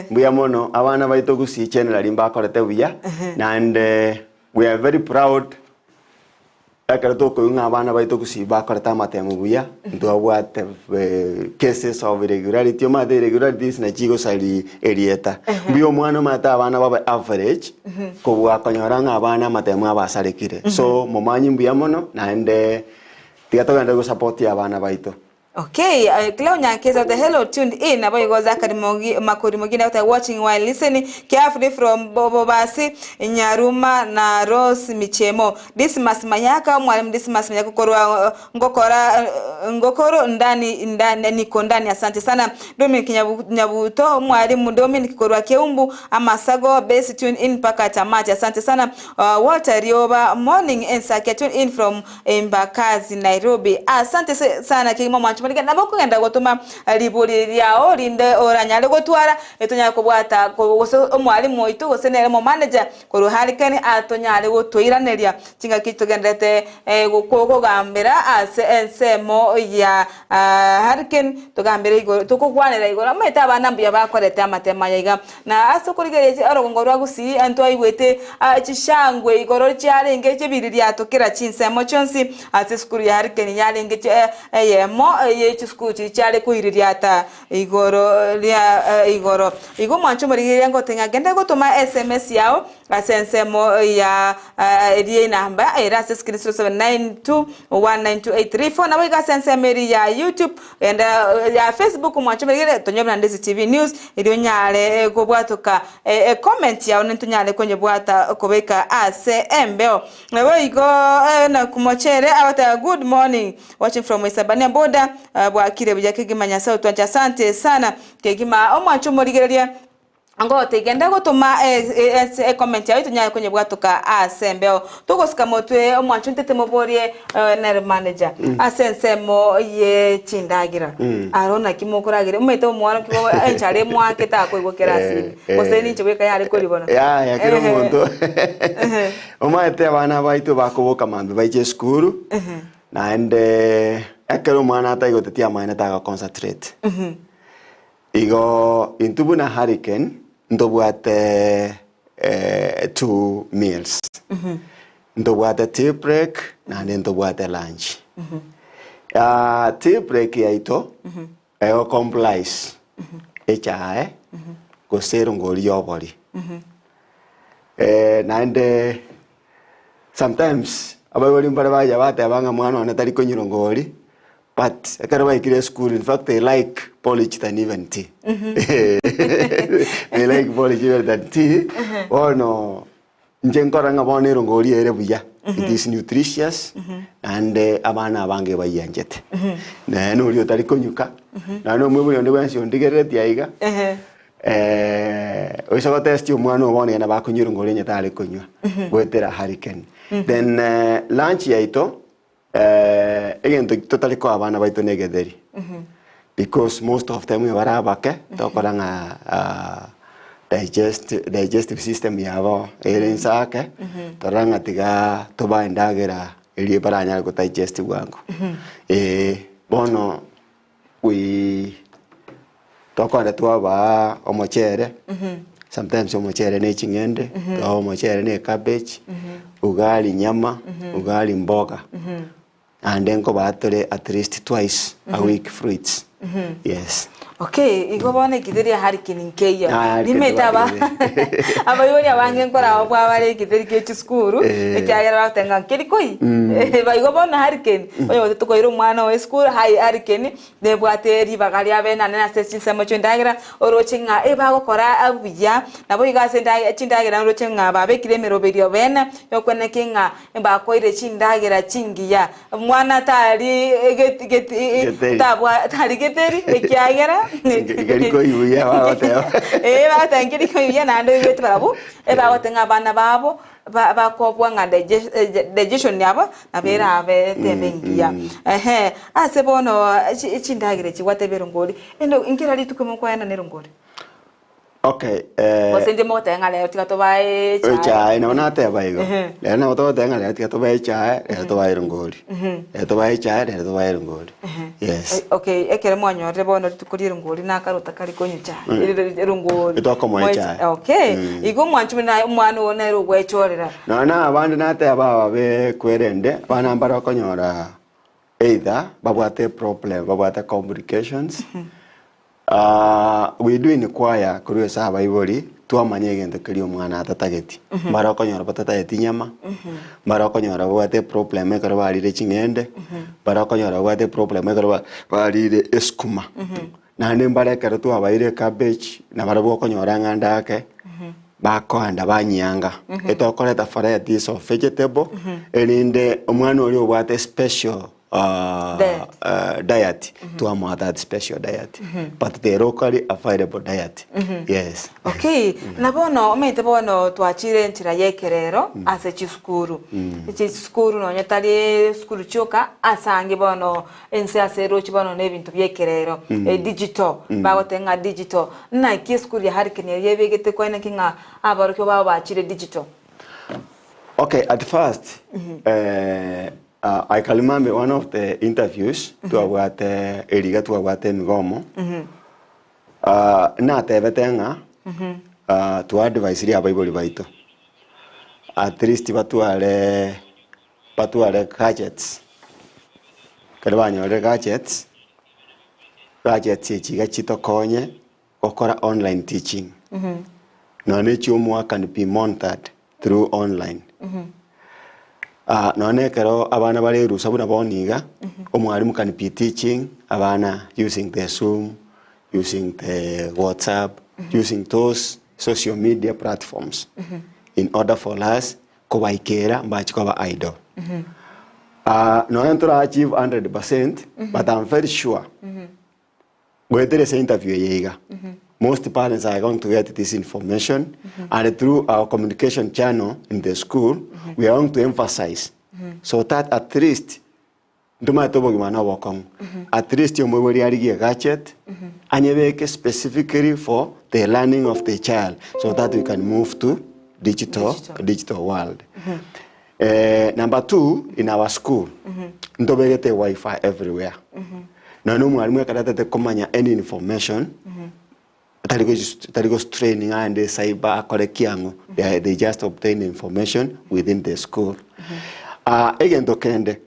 buya mono abana baito Gusii channel limba korete buya and we are very proud. Akarato nga abana baito Gusii bakoreta matemu buya ndwabwate cases of irregularity ma de irregularities na chigo sali erieta biyo mwana mata abana baba average ko bwakonyora nga abana matemu abasarekire so momanyi mbuya mono na ende tigatogenda go support abana baito. Okay, Cleo Nyankeza, the hello tuned in. About you Zakari Makuri Mogina watching while listening carefully from Bobo Basi, Nyaruma na Rose Michemo. This mas mayaka mwalimu this mas mayaka ngokoro ndani niko ndani. Asante sana Dominic Nyabuto mwalimu Dominic Korwa Keumbu Amasago base tune in paka tamati. Asante sana Walter Rioba morning and tune in from Mbakazi Nairobi. Asante sana Kimo na bako ngenda gotuma libori lyao linde oranyale gotwara etonya kubwata ko omwalimu oito gosenere mo manager ko ruharikani atonyale gotwiraneria kinga kitogendete gukoko gambera ase ensemo ya Harken togambere igoro tukugwanira igoro meta abana mbuya bakorete amatema yiga na asokurigereje arogongo rwa Gusii anto ayiwete chishangwe igoro cyarenge cyebiriri atokera chinsemo chonsi ase skuru ya Harken yarenge yemo yechuskuchi chale kuiririata igoro lia igoro igo mwancho muri ngo tenga genda gotuma SMS yao asensemo ya die namba era 069792192834 na wiga sensemeri ya YouTube enda ya Facebook mwancho muri tonyobna Ndizi TV News iliyo nyale gobwatoka comment yao ntonyale kwenye bwata kobeka ACMBO na wigo na kumochere abata good morning watching from Isabania border bwakire bujyakigimanya sauti wancha. Asante sana kegima omwancho murigereria ngo tegenda gotuma comment yawe tunya kwenye bwatoka asembeo tugosika motwe omwancho ntete moborie na manager asensemo ye chindagira arona kimokoragire umete omwana kibo enchare mwake ta kwigokera asiri oseni chobeka yale kolibona ya kero muntu omate abana baitu bakoboka mambe baije skuru na ende ekero mwana ataigo tetia maina taga concentrate igo intubuna Harken ndobwate 2 meals ndobwate tea break na ndobwate lunch tea break yaito ego complies echae go sero ngoli yobori na ende sometimes abagoli mbara baja bate abanga mwana onatari konyirongoli but akara ikire school in fact they like porridge than even tea. They like porridge better than tea. Oh no, njenkora ngabone rongoli ere buya. It is nutritious and abana abange bayanjete. Na no rio tari konyuka. Na no mwe yonde wansi ondigereti aiga. Oisago test umwana obone na bakonyirongoli nyatale konywa. Gwetera Harken. Then lunch yaito again totally ko abana baito negederi because most of them we barabake tokoranga digestive system yabo erinsake toranga tiga toba indagera eri baranya ko digestive wangu bono we tokora tuaba omochere sometimes omochere ne chingende, omochere ne cabbage, ugali nyama, ugali mboga. And then go back at least twice a week fruits. Yes. Okay, igobone kideri harikini nkeyo. Nimetaba. Abayoni abange nkora abwa bare kideri ke chiskuru. Ekyagera batenga kiri koi. Ba igobone harikini. Oyo tukoira umwana wa school hai harikini de bwateri bagali abena na sesi semo chindagira orochinga eba gukora abuya nabo igasenda chindagira orochinga babe kiremero berio bena yokwene kinga ba koire chindagira chingiya. Mwana tari geti tabwa tari geteri ekyagera Geriko yuya baoteo. Batangiriko yuya nando yetu babo. Bagotenga bana babo bakobwa nga digestion yabo nabera abe temengia. Ase bono chindagire chiwatebero ngori. Endo inkira lituke kwena nerongori. Okay, Wasende motenga leo tikatobae chai na onate baigo. Le na oto tenga leo tikatobae chai, le to bae rongori. Le to bae chai, le to bae rongori. Yes. Okay, ekere mwanyo rebono tukuri rongori na karota kari konyu chai. Rongori. Itoko mo chai. Okay. Igo mwanchu na mwana one rogwe chorera. Na abandi nate aba be kwerende, bana mbara konyora either babwate problem, babwate complications. We do in choir kuri saba ibori tuamanye gende kiri omwana atatageti maroko nyora batatageti nyama maroko nyora bwate problem ekaro barire chingende maroko nyora bwate problem ekaro barire eskuma na nembare karo tu abaire cabbage na barabo konyora nganda ake bakoanda banyanga etokoreta varieties of vegetable erinde omwana oli obwate special diet to a that special diet but the locally available diet. Yes. Okay, nabono omete bono twachire ntira yekerero ase chiskuru chiskuru no nyatali skuru choka asange bono ense asero chibono nebintu byekerero digital bagotenga digital na kiskuru ya harikene yebegete kwena kinga abarukyo baba bachire digital. Okay, at first I can remember one of the interviews to about Eriga to about Ngomo. Na tevetenga to advise ria Bible baito. At least patuale gadgets. Kalwanyo le gadgets. Gadgets chiga chito konye okora online teaching. No ne chumwa can be monitored through online. None kero abana bari rusabuna boniga omwarimu can be teaching abana using the Zoom, using the WhatsApp, using those social media platforms in order for us kubaikera mbachikoba idol. No enter achieve 100%, but I'm very sure we did this interview yega. Most parents are going to get this information, and through our communication channel in the school, we are going to emphasize so that at least, at least you may gadget, and specifically for the learning of the child, so that we can move to digital world. Number two, in our school, we get Wi-Fi everywhere. Now, no more any information. Tarigos training and the cyber korekiango. They just obtain information within the school. Again, dokende.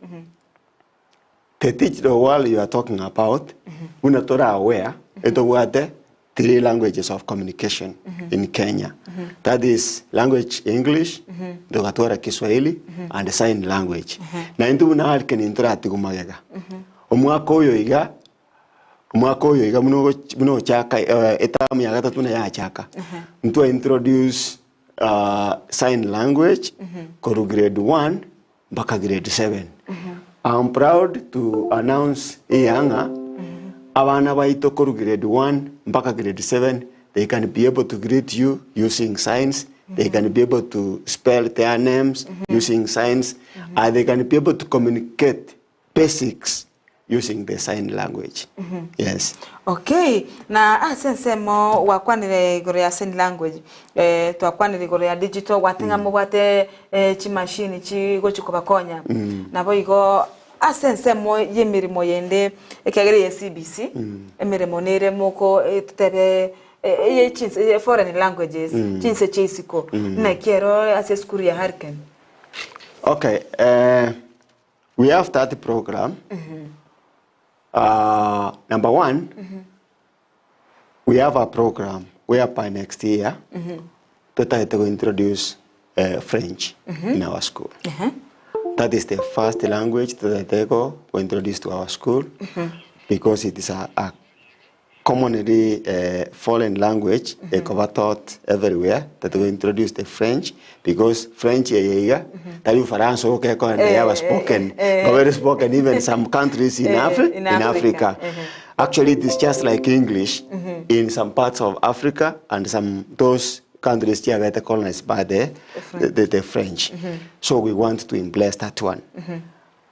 The digital world you are talking about, unatora aware, ito wate 3 languages of communication in Kenya. That is language English, dogatora Kiswahili, and sign language. Na intu unahalken intrati gumagega. Omwako yoiga muno chaka etamu ya gatatu na ya chaka. Ntu introduce sign language koru grade 1 mpaka grade 7. I'm proud to announce iyanga abana baito koru grade 1 mpaka grade 7 they can be able to greet you using signs. They can be able to spell their names using signs, and they can be able to communicate basics using the sign language. Yes. Okay. Na sensemo wakwanire gore ya sign language. Twakwanire gore ya digital watenga mubate chimashini chigo chikobakonya. Nabo igo asensemo yemirimo yende ekagere ya CBC emirimo nere moko tutebe foreign languages chinse chisiko na kero ase skuru ya Hurricane. Okay, we have that program. Number one, we have a program whereby next year to try to introduce French in our school. That is the first language that they go introduce to our school because it is a commonly foreign language taught everywhere that we introduce the French because French that you France okay they have spoken very spoken even some countries in Africa. Actually it is just like English in some parts of Africa and some those countries here were colonized by the French. So we want to embrace that one.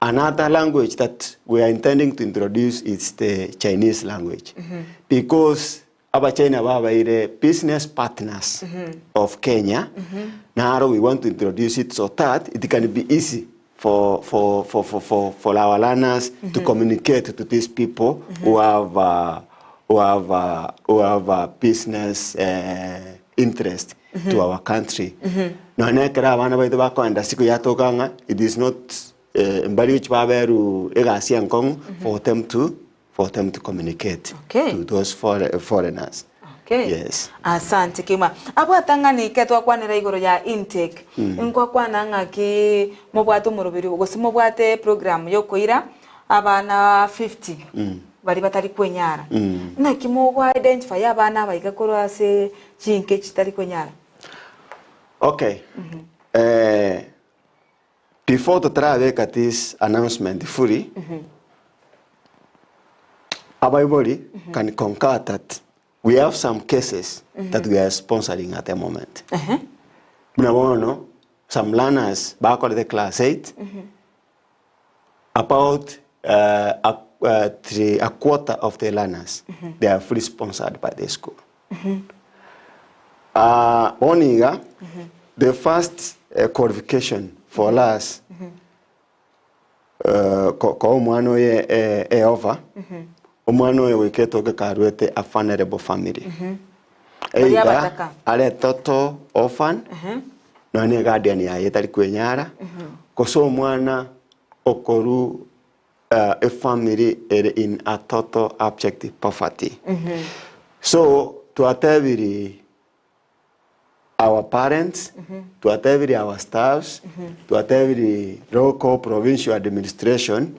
Another language that we are intending to introduce is the Chinese language. Because our China are the business partners of Kenya. Now we want to introduce it so that it can be easy for our learners to communicate to these people who have business interest to our country. It is not for them to communicate to those foreigners. Okay. Yes. Asante kima. Abo atangani ketwa kwanira igoro ya intake. Nkwa kwananga ki mobwato murubiri ugosi mobwate program yo koira abana 50. Bari batari kwenyara. Na kimogwa identify abana bayigakoro ase chinke kitari kwenyara. Okay. Before to try at this announcement fully, everybody can concur that we have some cases that we are sponsoring at the moment. Some learners back on the class 8, about a quarter of the learners, they are fully sponsored by the school. The first qualification for us, ko umwana ye over, umwana we wiketoke karwete a vulnerable family. Either ale toto orphan, no ne guardian ya yetari kwenyara, koso umwana okoru a family in a total abject poverty. So to ateviri our parents, to ateviri our staffs, to ateviri local provincial administration,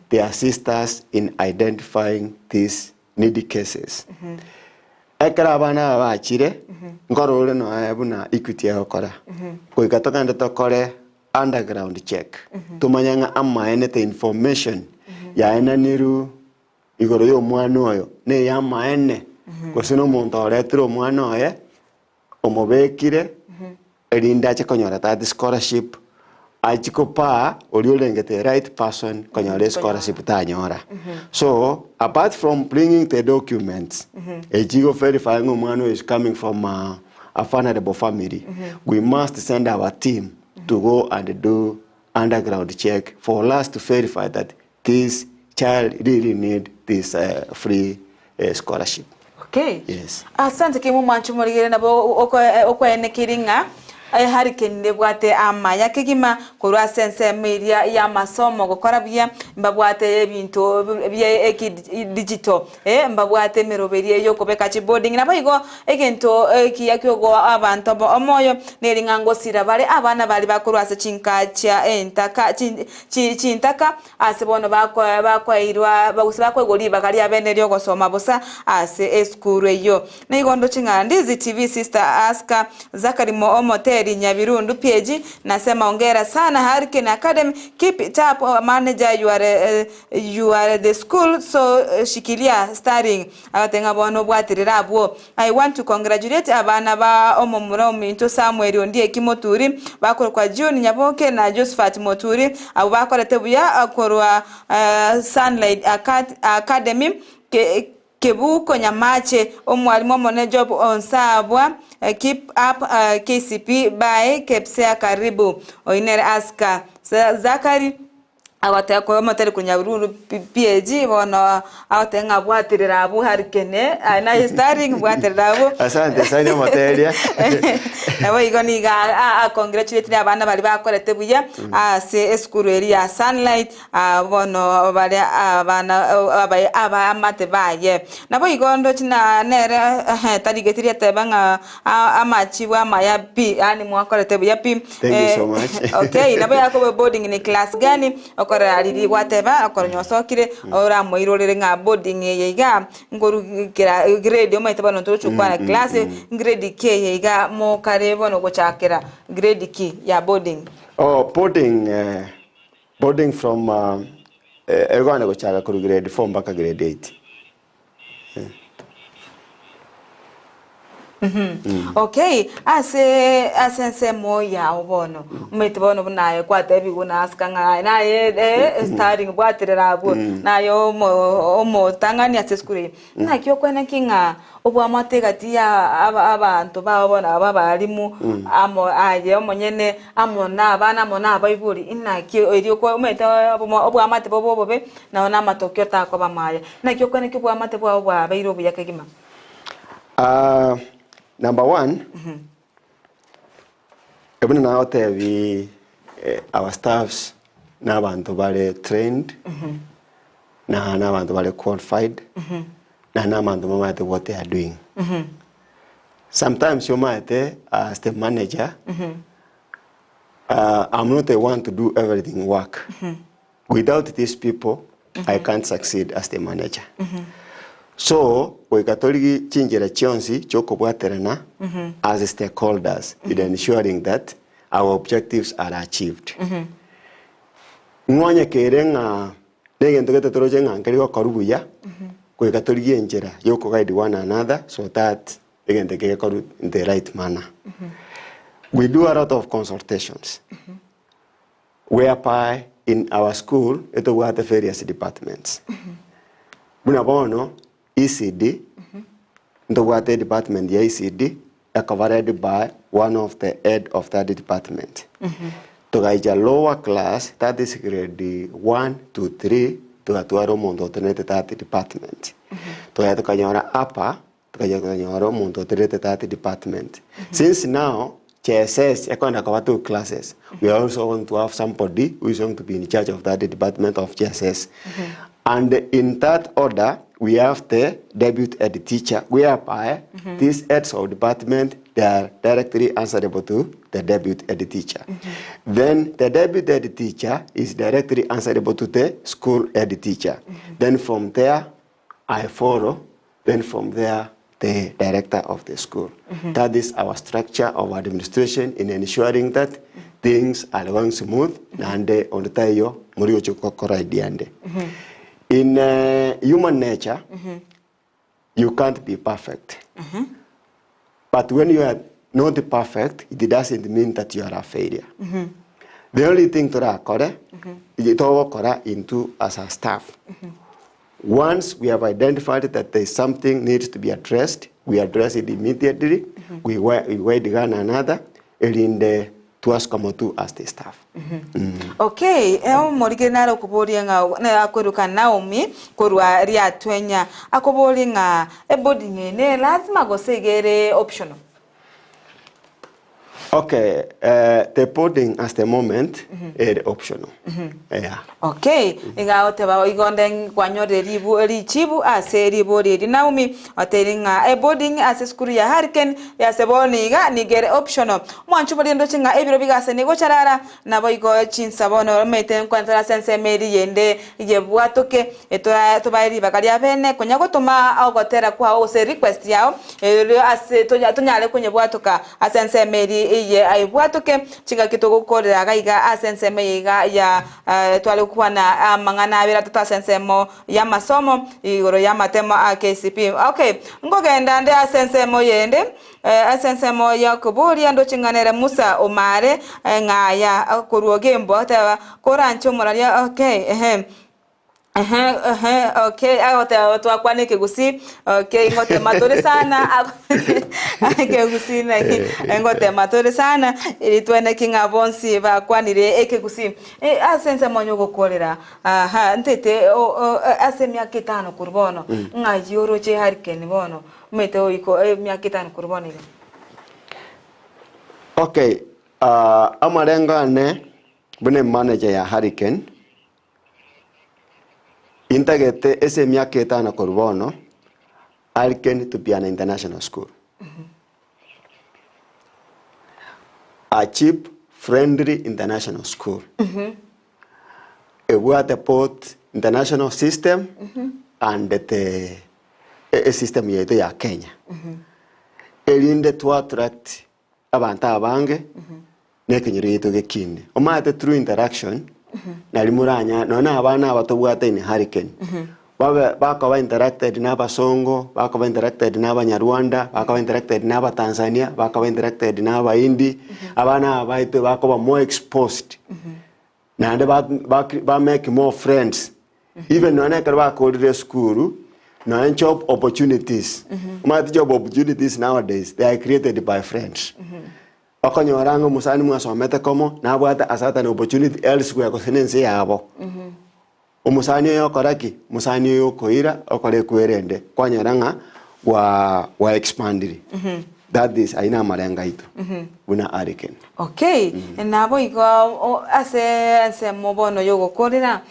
they assist us in identifying these needy cases. Ekara bana bachire, ngoro ule no ayabuna equity okora. Kuikatoka ndetokore underground check. Tumanyanga ama enete information ya ena niru igoro yo mwana oyo ne ya maene kosino muntu oretro mwana oye omobekire erinda chekonyora that scholarship achikopa oriolengete right person konyora scholarship tanyora. So apart from bringing the documents ejigo verifying mwana is coming from a vulnerable family, we must send our team to go and do underground check for us to verify that this child really need this free scholarship. Okay. Yes. Asante kimu manchu morigere nabo oko enekiringa Hurricane nebwate ama yakigima korwa sense media ya masomo gukora bya mbabwate ebintu bya digital mbabwate meroberie yo kobeka boarding nabayigo egento kiyakyogo abantu omoyo neringango sirabare abana bali bakorwa se chinka cha entaka chintaka asebono bakwairwa bagusaba kwegoli bakali abeneryo gosoma bosa ase eskuru yo nigondo chinga Ndizi TV sister aska Zakarimo Omote Nyabirundu page nasema ongera sana Hurricane Academy, keep it up manager, you are the school, so shikilia starring abatenga bono bwatirira bwo. I want to congratulate abana ba omomura ominto Samuel Ondie Kimoturi bakora kwa June Nyaboke na Josephat Moturi abo bakora tebuya akorwa Sunlight Academy Kebuko Nyamache omwalimu mone job onsabwa keep up Kcpe by Kcpe karibu oinere aska Zakari agote ko materi kunya ruru PG bono agote ngabwatirira abu harikene na starring bwatirira abu asante sana materia abo igoni ga congratulate abana bali bakorete buya se eskuru area sunlight bono bali abana aba amate baye nabo igondo china nere tarigetiria tebanga amachi wa maya pi ani mwakorete buya pi. Thank you so much. Okay nabo yako boarding ni class gani okora aliri wateba okora nyosokire ora moirorere nga boarding yeiga ngoru grade omaite bano tuchukwa na class grade K yeiga mo kare bono gochakira grade K ya boarding. Boarding from egwana gochaka kuri grade 4 mpaka grade 8. Okay, asense moya obono umete bono bunaye kwatebi guna askanga naye starting bwatirira abo nayo omo tangani aseskuri nakyo kwena kinga obwa amategati ya abantu babona abalimu amo aye omonyene amona abana amona abayiburi inakyo eriyo ko umete obwa amate bobobe naona amatokyo tako bamaya nakyo kwena kyo obwa amate bwa abayiro buyakagima. Number one, even now we our staffs na abantu bale trained, na abantu bale qualified, na abantu mamate what they are doing. Sometimes you might as the manager, I'm not the one to do everything work. Without these people, I can't succeed as the manager. So, we katoliki chinjira chionsi choko bwaterana as stakeholders in ensuring that our objectives are achieved. Mwanya kerenga negento ketotoroje ngankeriwa karubuya we katoliki enjira yoko guide one another so that egente ke karu in the right manner. We do a lot of consultations whereby in our school eto we have various departments. Bunabono ECD, the department, the ECD, covered by one of the head of that department. To a lower class, that is grade 1 to 3, to a mundo that department. To a kanyara upper, to a kanyara mundo that department. Since now, CSS, two classes, we also want to have somebody who is going to be in charge of that department of CSS. And in that order, we have the deputy head teacher, whereby these heads of department, they are directly answerable to the deputy head teacher. Then the deputy head teacher is directly answerable to the school head teacher. Then from there, I follow. Then from there, the director of the school. That is our structure of administration in ensuring that things are going smooth. Nande on the tayo murio chukokora idiande. In human nature, you can't be perfect. But when you are not perfect, it doesn't mean that you are a failure. The only thing to occur is into as a staff. Once we have identified that there is something needs to be addressed, we address it immediately. We wait one another, and in the to us come to as the staff. Okay, morige naro kuboria nga akweruka Naomi korwa ria twenya akobori nga boarding ne lazima gosegere optional. Okay, the boarding at the moment is optional. Yeah. Okay, inga oteba igonde kwanyore ribu chibu ase ribu ri Naomi oteringa boarding ase skuru ya Hurricane ya seboni ga nigere optional. Mwanchu bodindo chinga ebiro bigase nego charara nabo igo chinsabono meten kwantara sense meri yende yebwatoke eto bairi bakalia bene konya gotoma agotera kwa ose request yao ase tonyale kunye bwatoka asense meri iye aibwatoke chinga kitogo korera gaiga asense meiga ya twale kuwa na mangana abira tutasensemo ya masomo igoro ya matemo a Kcpe. Okay, ngogenda nde asensemo yende asensemo ya kuburi ando chinganere Musa Omare ngaya kuruogembo ata korancho moralia. Okay, Okay, agote twakwane ke Gusii. Okay, ngote matore sana. Ke Gusii na ngote matore sana. Ili twene kinga bonsi ba kwanire eke Gusii. Asense monyo gokorera. Ntete ase miaka 5 kurbono. Ngayoro che harikeni bono. Mete oiko miaka 5 kurbono ile. Okay, amarenga ne bune manager ya Hurricane. Intagete ese miaka 5 kurbono Hurricane to be an international school. A cheap, friendly international school. A both international system and the system yetu ya Kenya. Elinde to attract abantu abange nekenyero yetu gekinde. Omate through interaction na limuranya nona abana abatobwate ni Hurricane. Bakaba interacted n'abasongo, bakaba interacted n'abanyarwanda, bakaba interacted n'abatanzania, bakaba interacted n'abaindi, abana abaito bakaba more exposed. Na ande ba make more friends. Even nona karba kodire school, no job opportunities. Job opportunities nowadays they are created by friends. Okonyorango musani mwasomete komo na abwata asata an opportunity elsewhere ko senense yabo. Umusani yo koraki, musani yo koira okore kwerende kwanyoranga wa expandiri. That is aina marenga ito. Buna Hurricane. Okay, nabo iko ase mobono yogo korira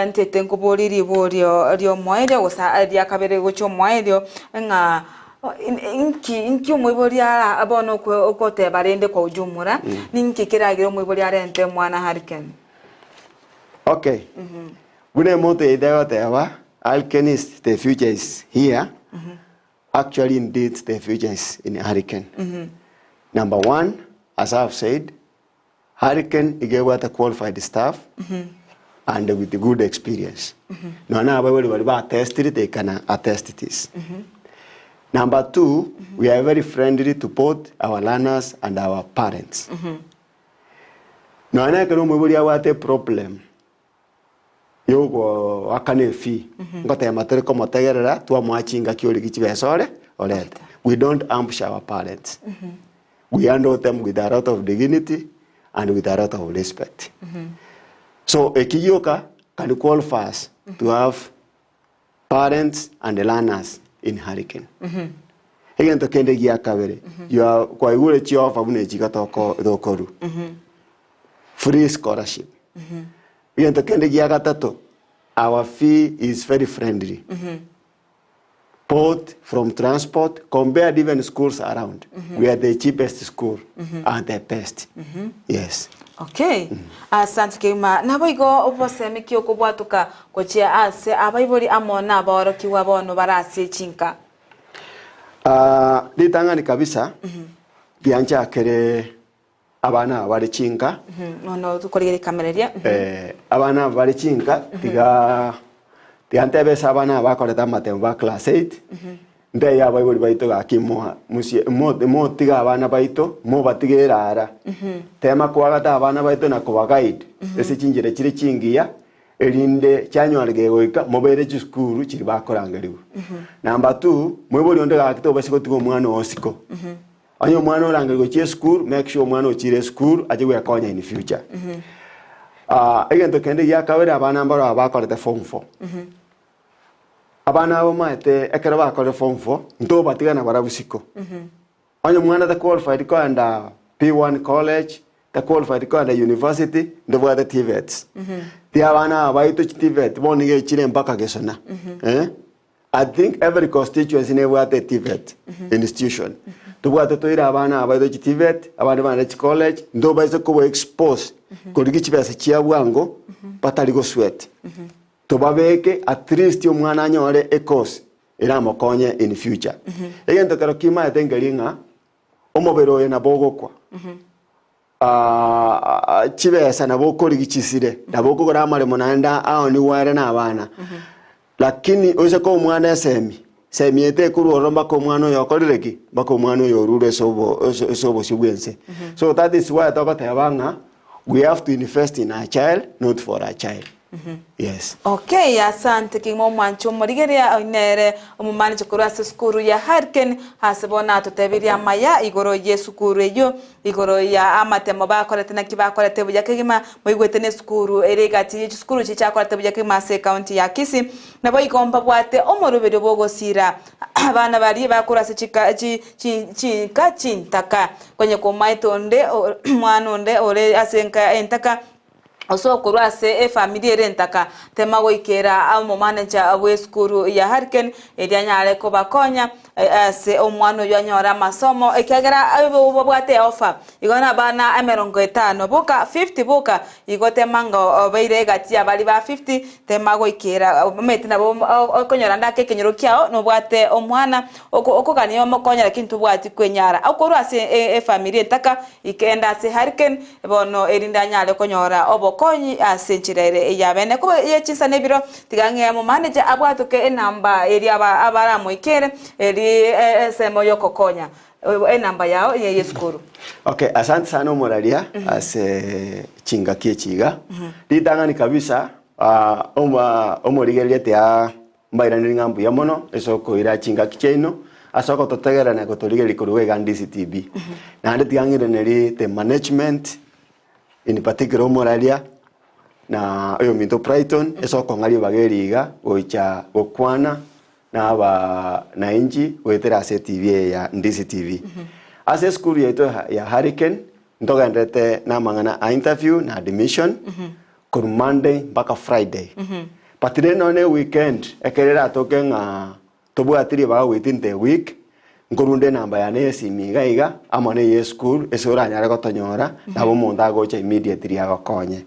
ntete nkubuliri borio ryo moerio gosa adia kabere gocho moerio nga inki umwiboria abono okote barende kwa ujumura ninki kiragiro umwiboria rente mwana Hurricane. Okay. Bune mote ideote aba Hurricane is the future is here. Actually, indeed, the future is in Hurricane. Number one, as I've said, Hurricane is a qualified staff and with good experience. No, now we tested it, they can attest this. Number two, we are very friendly to both our learners and our parents. No, I can't a problem. Yogo akane fi ngote matere ko motegerera twa mwachinga kiori gichibesore olet. We don't ambush our parents. We handle them with a lot of dignity and with a lot of respect. So ekiyoka can qualify us to have parents and learners in Hurricane. Again to kende gia kabere. You are kwa igure chi offer bune jiga toko dokoru. Free scholarship. Our fee is very friendly. Both from transport, compared even schools around. We are the cheapest school and the best. Yes. Okay. Asante kima. Naboigo opose kioko bwatuka kochia ase abaibori amona aboro kiwa bono barasi chinka. Litangani kabisa. Biancha kere abana bari chinka no tukorere kamereria abana bari chinka tiantebe abana bakoreta matemba ba class 8 nde ya baibuli baito gakimo musie mo tiga abana baito mo batigera ara tema kwagata abana baito na kuba guide ese chinjire kiri chingiya elinde chanywalge goika mobere chiskuru kiri bakorangeriwa. Number 2 mwebuli onde gakito basiko tigo mwana osiko anyo mwana orange go school, make sure mwana ochire school aje we akonya in future. Again to kende ya kawere abana mbaro abakorete form 4. Abana abo maete ekera bakorete form 4 ndo batiga na barabusiko. Anyo mwana the qualified ko and P1 college, the qualified ko and university ndo bwa the TVETs. Ti abana abaito TVET bonige chire mpaka gesona. I think every constituency never had a TVET institution. To what to ira abana abaito TVET, abana bana college, ndo baise ko expose ko rigichibe se chia bwango pataligo sweat. To babeke at least yo mwana anyore a course ira mokonye in future. Again to karo kima etengelinga omobero na bogo kwa. Chibesa na boko rigichisire na boko gora mare monanda aho ni ware na abana. Lakini oje ko mwana semi ete kuru oromba ko mwana yokorereki bako mwana yorure sobo sibwense. So that is why I talk about we have to invest in our child, not for our child. Yes. Okay, asante kimo mwancho morigeria oinere omumani chokora skuru ya Harken hasebona totebiria maya igoro ye skuru eyo igoro ya amatemo bakorete na kibakorete bujakegima moigwete skuru eregati skuru chichakorete bujakegima se county ya Kisii nabo igomba bwate omorobero bogosira abana bari bakora se chika chintaka kwenye komaitonde mwana onde ole asenka entaka oso kurase family rentaka tema goikera amo manager awe skuru ya Harken edianyale ko bakonya se omwano yanyora masomo ekagera abo bwate offer igona bana emerongo 5 buka 50 buka igote mango beire gati abali ba 50 tema goikera metina bo okonyora ndake kenyero kyao no bwate omwana okogania omokonyera kintu bwati kwenyara akorase family rentaka ikenda se Harken bono erindanyale konyora obo konyi asenchirere yabene ko yechisa nebiro tigange mu manager abwatuke enamba eri abara moikere eri semo yokokonya enamba yao ye skuru. Okay, asante sana Moralia ase chinga kiechiga ditangani kabisa omorigeria tia mbairani ngambu ya mono esoko ira chinga kicheino asoko totegera na kotorigeri kuruwega Ndizi TV na ndi tigangire neri the management in particular Moralia na oyo minto Brighton esoko ngari bageriga goicha gokwana na aba na inji wetera ase TV ya Ndizi TV. Ase school yeto ya Harken ndogendete na mangana interview na admission ku Monday mpaka Friday. Patire none weekend ekerera tokenga tobwatiri ba within the week ngurunde namba ya nesi migaiga amone ye school esora nyara gotonyora nabo munda gocha immediately agakonye.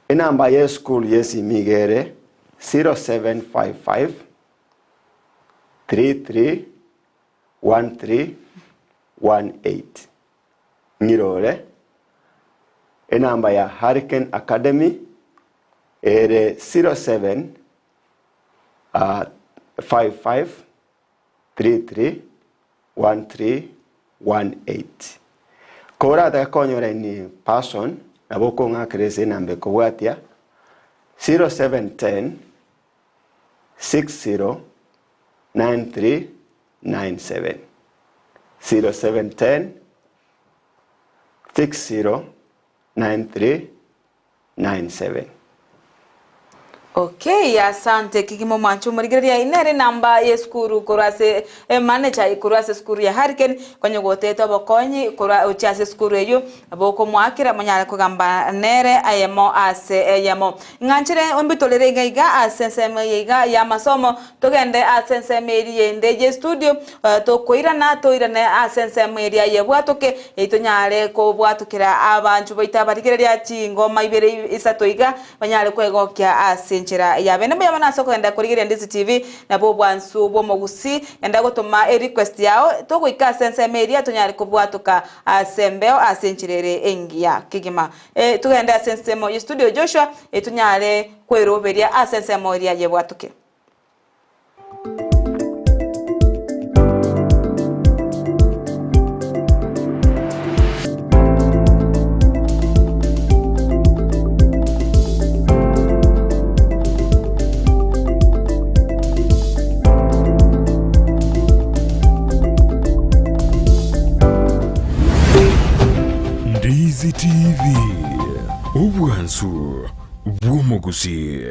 Enamba ya school yesi migere 0755 33 13 18 ngirore. Enamba ya Harken Academy ere 07 55 33 13 18. Kora ta konyora ni person aboko ngakrese nambe kobwatia 0710 60 9397 0710 60 9397. Okay, asante kikimo manchu morigeria inere namba ye skuru kurase manager kurase skuru ya Harken kwenye goteto bokonyi kura uchase skuru eyo aboko mwakira manyala kugamba nere ayemo ase ayemo nganchire ombitolere ngaiga asenseme yiga ya masomo togende asenseme yende je studio to koirana asenseme area ye bwatoke itonyale ko bwatukira abanju boita barigeria chingoma ibere isatoiga manyala kwegokya asenchira yabe nabo yabana soko enda kurigira Ndizi TV nabo bwansu bo Gusii enda gotoma request yao to goika senseme area tonyale ko bwatuka asembeo asenchirere engia kigima tugenda sensemo studio Joshua etunyale kweroberia asensemo area ye bwatuke. Ndizi TV, ubwansu bwo Gusii.